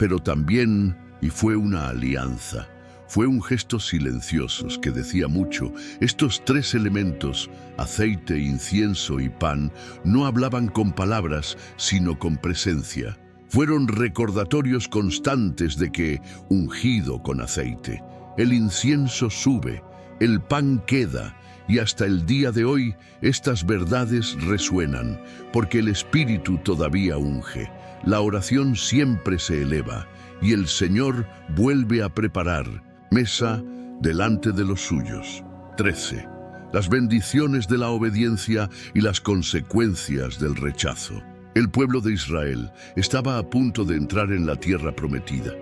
pero también, y fue una alianza. Fue un gesto silencioso que decía mucho. Estos 3 elementos, aceite, incienso y pan, no hablaban con palabras, sino con presencia. Fueron recordatorios constantes de que, ungido con aceite, el incienso sube, el pan queda, y hasta el día de hoy estas verdades resuenan, porque el Espíritu todavía unge. La oración siempre se eleva, y el Señor vuelve a preparar mesa delante de los suyos. 13. Las bendiciones de la obediencia y las consecuencias del rechazo. El pueblo de Israel estaba a punto de entrar en la tierra prometida.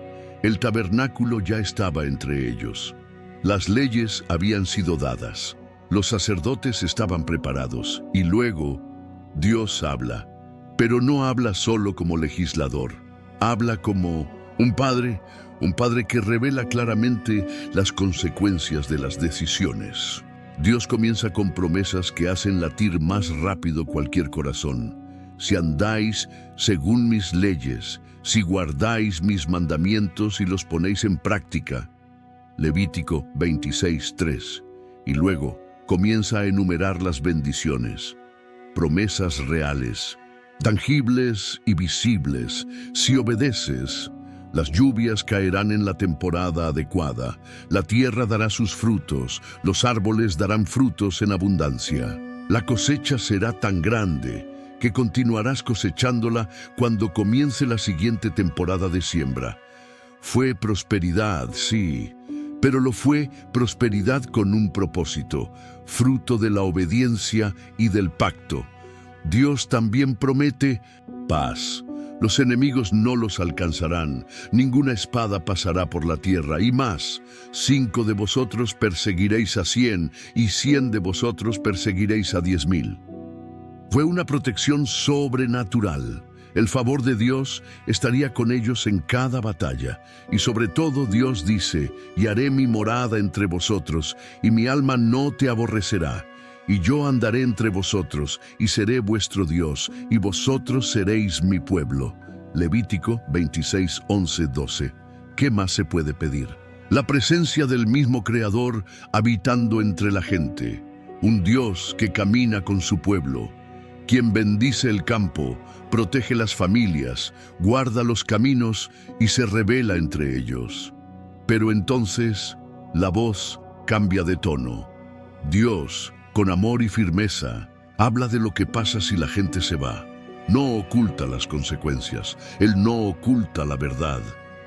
El tabernáculo ya estaba entre ellos. Las leyes habían sido dadas. Los sacerdotes estaban preparados. Y luego, Dios habla. Pero no habla solo como legislador. Habla como un padre que revela claramente las consecuencias de las decisiones. Dios comienza con promesas que hacen latir más rápido cualquier corazón. Si andáis según mis leyes, si guardáis mis mandamientos y los ponéis en práctica. Levítico 26:3. Y luego comienza a enumerar las bendiciones, promesas reales, tangibles y visibles. Si obedeces, las lluvias caerán en la temporada adecuada, la tierra dará sus frutos, los árboles darán frutos en abundancia. La cosecha será tan grande que continuarás cosechándola cuando comience la siguiente temporada de siembra. Fue prosperidad, sí, pero lo fue prosperidad con un propósito, fruto de la obediencia y del pacto. Dios también promete paz. Los enemigos no los alcanzarán, ninguna espada pasará por la tierra, y más, 5 de vosotros perseguiréis a 100, y 100 de vosotros perseguiréis a 10,000. Fue una protección sobrenatural. El favor de Dios estaría con ellos en cada batalla. Y sobre todo Dios dice: y haré mi morada entre vosotros, y mi alma no te aborrecerá. Y yo andaré entre vosotros, y seré vuestro Dios, y vosotros seréis mi pueblo. Levítico 26:11-12. ¿Qué más se puede pedir? La presencia del mismo Creador habitando entre la gente. Un Dios que camina con su pueblo. Quien bendice el campo, protege las familias, guarda los caminos y se revela entre ellos. Pero entonces, la voz cambia de tono. Dios, con amor y firmeza, habla de lo que pasa si la gente se va. No oculta las consecuencias, Él no oculta la verdad.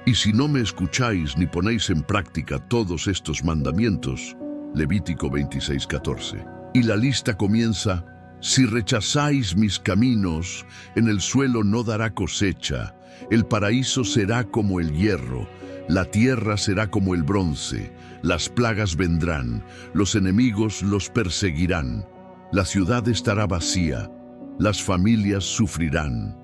Y si no me escucháis ni ponéis en práctica todos estos mandamientos, Levítico 26:14. Y la lista comienza: si rechazáis mis caminos, en el suelo no dará cosecha, el paraíso será como el hierro, la tierra será como el bronce, las plagas vendrán, los enemigos los perseguirán, la ciudad estará vacía, las familias sufrirán.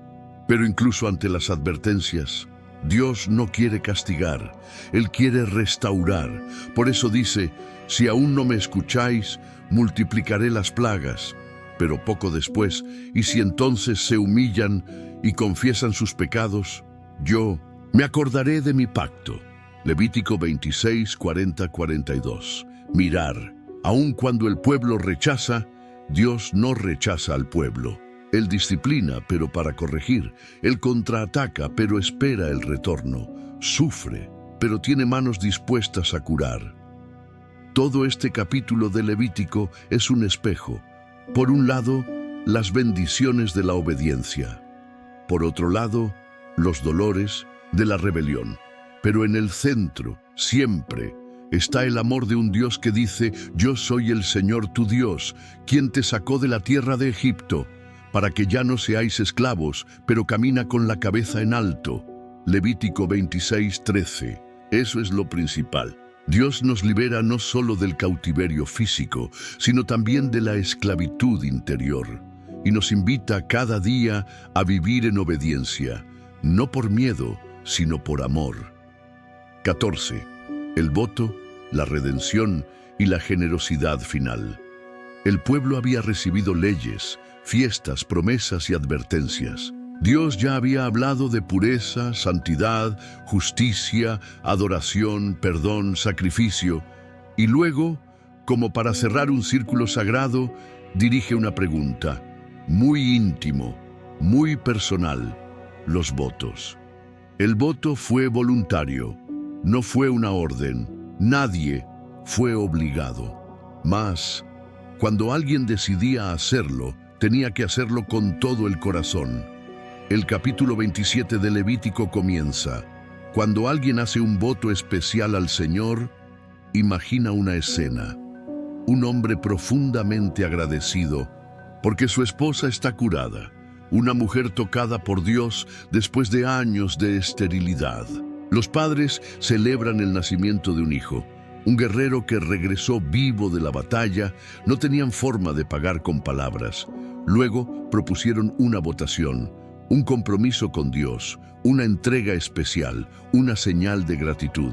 Pero incluso ante las advertencias, Dios no quiere castigar, Él quiere restaurar. Por eso dice: si aún no me escucháis, multiplicaré las plagas. Pero poco después, y si entonces se humillan y confiesan sus pecados, yo me acordaré de mi pacto. Levítico 26, 40, 42. Mirar, aun cuando el pueblo rechaza, Dios no rechaza al pueblo. Él disciplina, pero para corregir. Él contraataca, pero espera el retorno. Sufre, pero tiene manos dispuestas a curar. Todo este capítulo de Levítico es un espejo. Por un lado, las bendiciones de la obediencia. Por otro lado, los dolores de la rebelión. Pero en el centro, siempre, está el amor de un Dios que dice: yo soy el Señor tu Dios, quien te sacó de la tierra de Egipto, para que ya no seáis esclavos, pero camina con la cabeza en alto. Levítico 26:13. Eso es lo principal. Dios nos libera no solo del cautiverio físico, sino también de la esclavitud interior, y nos invita cada día a vivir en obediencia, no por miedo, sino por amor. 14. El voto, la redención y la generosidad final. El pueblo había recibido leyes, fiestas, promesas y advertencias. Dios ya había hablado de pureza, santidad, justicia, adoración, perdón, sacrificio. Y luego, como para cerrar un círculo sagrado, dirige una pregunta, muy íntimo, muy personal: los votos. El voto fue voluntario, no fue una orden, nadie fue obligado. Mas, cuando alguien decidía hacerlo, tenía que hacerlo con todo el corazón. El capítulo 27 de Levítico comienza: cuando alguien hace un voto especial al Señor, imagina una escena. Un hombre profundamente agradecido porque su esposa está curada. Una mujer tocada por Dios después de años de esterilidad. Los padres celebran el nacimiento de un hijo. Un guerrero que regresó vivo de la batalla. No tenían forma de pagar con palabras. Luego propusieron una votación, un compromiso con Dios, una entrega especial, una señal de gratitud.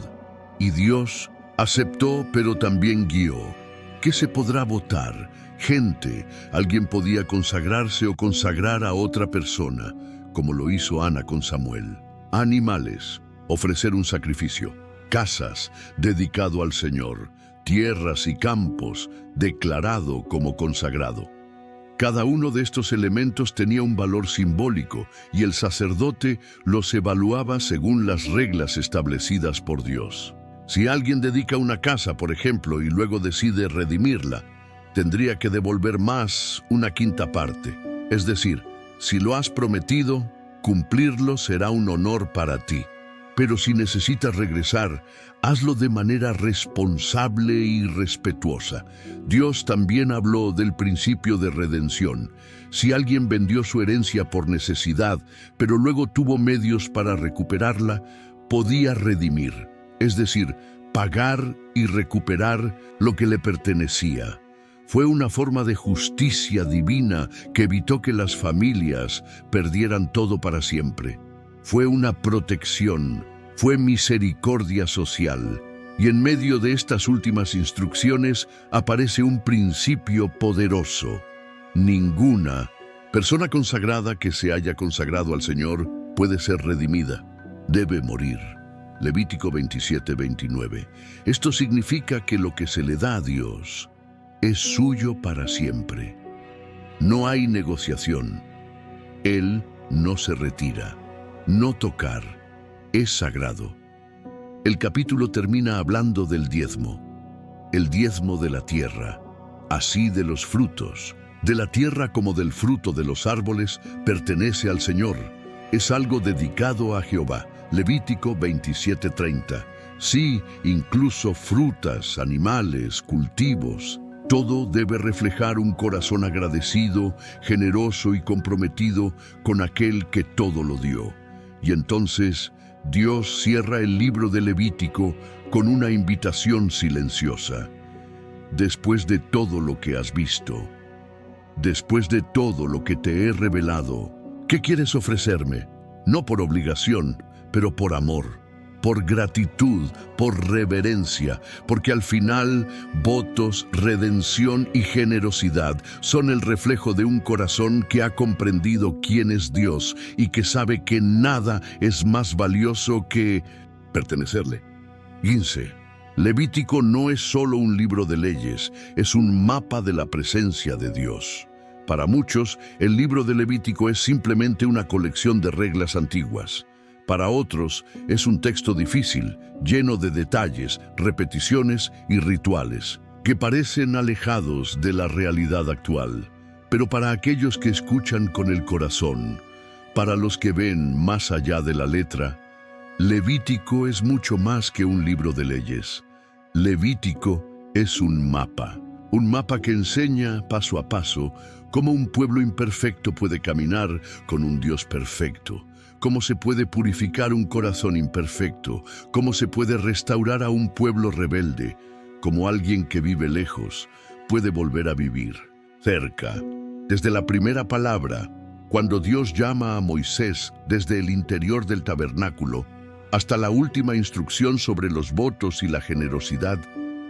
Y Dios aceptó, pero también guió. ¿Qué se podrá votar? Gente. Alguien podía consagrarse o consagrar a otra persona, como lo hizo Ana con Samuel. Animales, ofrecer un sacrificio. Casas, dedicado al Señor. Tierras y campos, declarado como consagrado. Cada uno de estos elementos tenía un valor simbólico y el sacerdote los evaluaba según las reglas establecidas por Dios. Si alguien dedica una casa, por ejemplo, y luego decide redimirla, tendría que devolver más, una quinta parte. Es decir, si lo has prometido, cumplirlo será un honor para ti. Pero si necesitas regresar, hazlo de manera responsable y respetuosa. Dios también habló del principio de redención. Si alguien vendió su herencia por necesidad, pero luego tuvo medios para recuperarla, podía redimir, es decir, pagar y recuperar lo que le pertenecía. Fue una forma de justicia divina que evitó que las familias perdieran todo para siempre. Fue una protección, fue misericordia social. Y en medio de estas últimas instrucciones aparece un principio poderoso. Ninguna persona consagrada que se haya consagrado al Señor puede ser redimida, debe morir. Levítico 27:29. Esto significa que lo que se le da a Dios es suyo para siempre. No hay negociación. Él no se retira. No tocar es sagrado. El capítulo termina hablando del diezmo. El diezmo de la tierra, así de los frutos. De la tierra como del fruto de los árboles pertenece al Señor. Es algo dedicado a Jehová. Levítico 27:30. Sí, incluso frutas, animales, cultivos. Todo debe reflejar un corazón agradecido, generoso y comprometido con aquel que todo lo dio. Y entonces Dios cierra el libro de Levítico con una invitación silenciosa. Después de todo lo que has visto, después de todo lo que te he revelado, ¿qué quieres ofrecerme? No por obligación, pero por amor, por gratitud, por reverencia, porque al final votos, redención y generosidad son el reflejo de un corazón que ha comprendido quién es Dios y que sabe que nada es más valioso que pertenecerle. 15. Levítico no es solo un libro de leyes, es un mapa de la presencia de Dios. Para muchos, el libro de Levítico es simplemente una colección de reglas antiguas. Para otros, es un texto difícil, lleno de detalles, repeticiones y rituales, que parecen alejados de la realidad actual. Pero para aquellos que escuchan con el corazón, para los que ven más allá de la letra, Levítico es mucho más que un libro de leyes. Levítico es un mapa que enseña paso a paso cómo un pueblo imperfecto puede caminar con un Dios perfecto, cómo se puede purificar un corazón imperfecto, cómo se puede restaurar a un pueblo rebelde, cómo alguien que vive lejos puede volver a vivir cerca. Desde la primera palabra, cuando Dios llama a Moisés desde el interior del tabernáculo, hasta la última instrucción sobre los votos y la generosidad,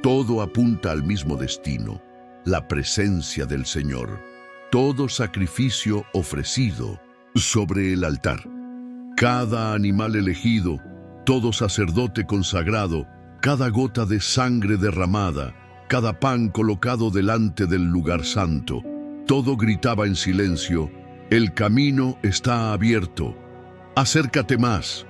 todo apunta al mismo destino, la presencia del Señor. Todo sacrificio ofrecido sobre el altar, cada animal elegido, todo sacerdote consagrado, cada gota de sangre derramada, cada pan colocado delante del lugar santo, todo gritaba en silencio: el camino está abierto, acércate más.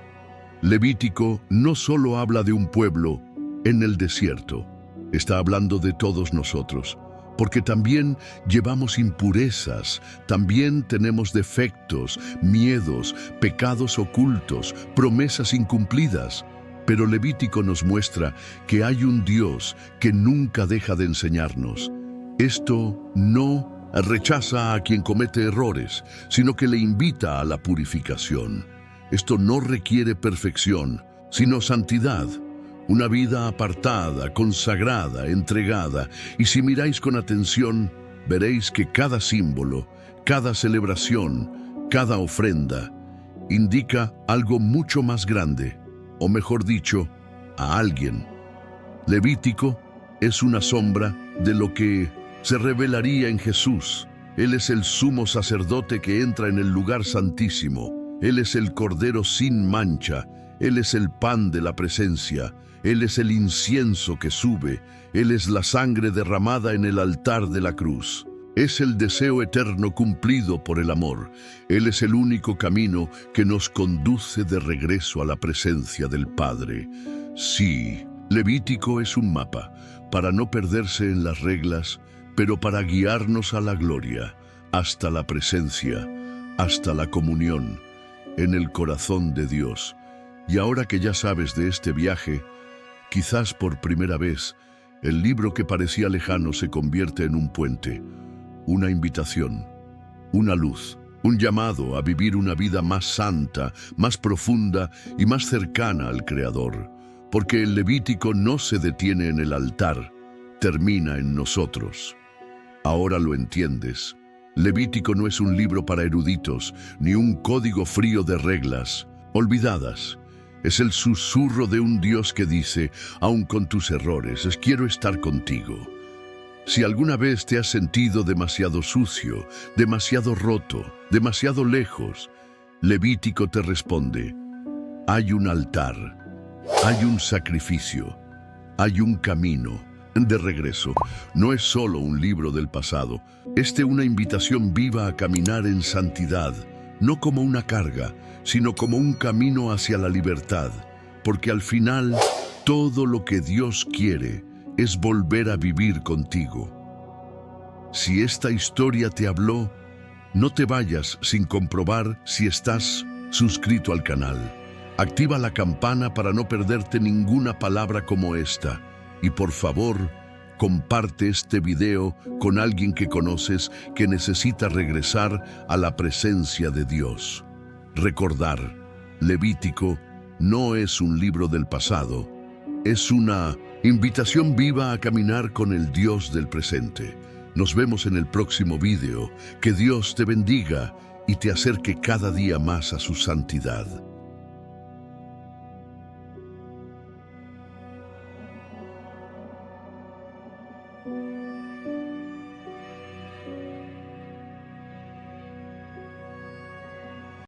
Levítico no solo habla de un pueblo en el desierto, está hablando de todos nosotros, porque también llevamos impurezas, también tenemos defectos, miedos, pecados ocultos, promesas incumplidas. Pero Levítico nos muestra que hay un Dios que nunca deja de enseñarnos. Esto no rechaza a quien comete errores, sino que le invita a la purificación. Esto no requiere perfección, sino santidad. Una vida apartada, consagrada, entregada. Y si miráis con atención, veréis que cada símbolo, cada celebración, cada ofrenda, indica algo mucho más grande, o mejor dicho, a alguien. Levítico es una sombra de lo que se revelaría en Jesús. Él es el sumo sacerdote que entra en el lugar santísimo. Él es el cordero sin mancha. Él es el pan de la presencia. Él es el incienso que sube. Él es la sangre derramada en el altar de la cruz. Es el deseo eterno cumplido por el amor. Él es el único camino que nos conduce de regreso a la presencia del Padre. Sí, Levítico es un mapa para no perderse en las reglas, pero para guiarnos a la gloria, hasta la presencia, hasta la comunión, en el corazón de Dios. Y ahora que ya sabes de este viaje, quizás por primera vez, el libro que parecía lejano se convierte en un puente, una invitación, una luz, un llamado a vivir una vida más santa, más profunda y más cercana al Creador. Porque el Levítico no se detiene en el altar, termina en nosotros. Ahora lo entiendes. Levítico no es un libro para eruditos, ni un código frío de reglas olvidadas. Es el susurro de un Dios que dice, aun con tus errores, quiero estar contigo. Si alguna vez te has sentido demasiado sucio, demasiado roto, demasiado lejos, Levítico te responde, hay un altar, hay un sacrificio, hay un camino de regreso. No es solo un libro del pasado, una invitación viva a caminar en santidad, no como una carga, sino como un camino hacia la libertad, porque al final todo lo que Dios quiere es volver a vivir contigo. Si esta historia te habló, no te vayas sin comprobar si estás suscrito al canal. Activa la campana para no perderte ninguna palabra como esta. Y por favor, comparte este video con alguien que conoces que necesita regresar a la presencia de Dios. Recordar, Levítico no es un libro del pasado, es una invitación viva a caminar con el Dios del presente. Nos vemos en el próximo video. Que Dios te bendiga y te acerque cada día más a su santidad.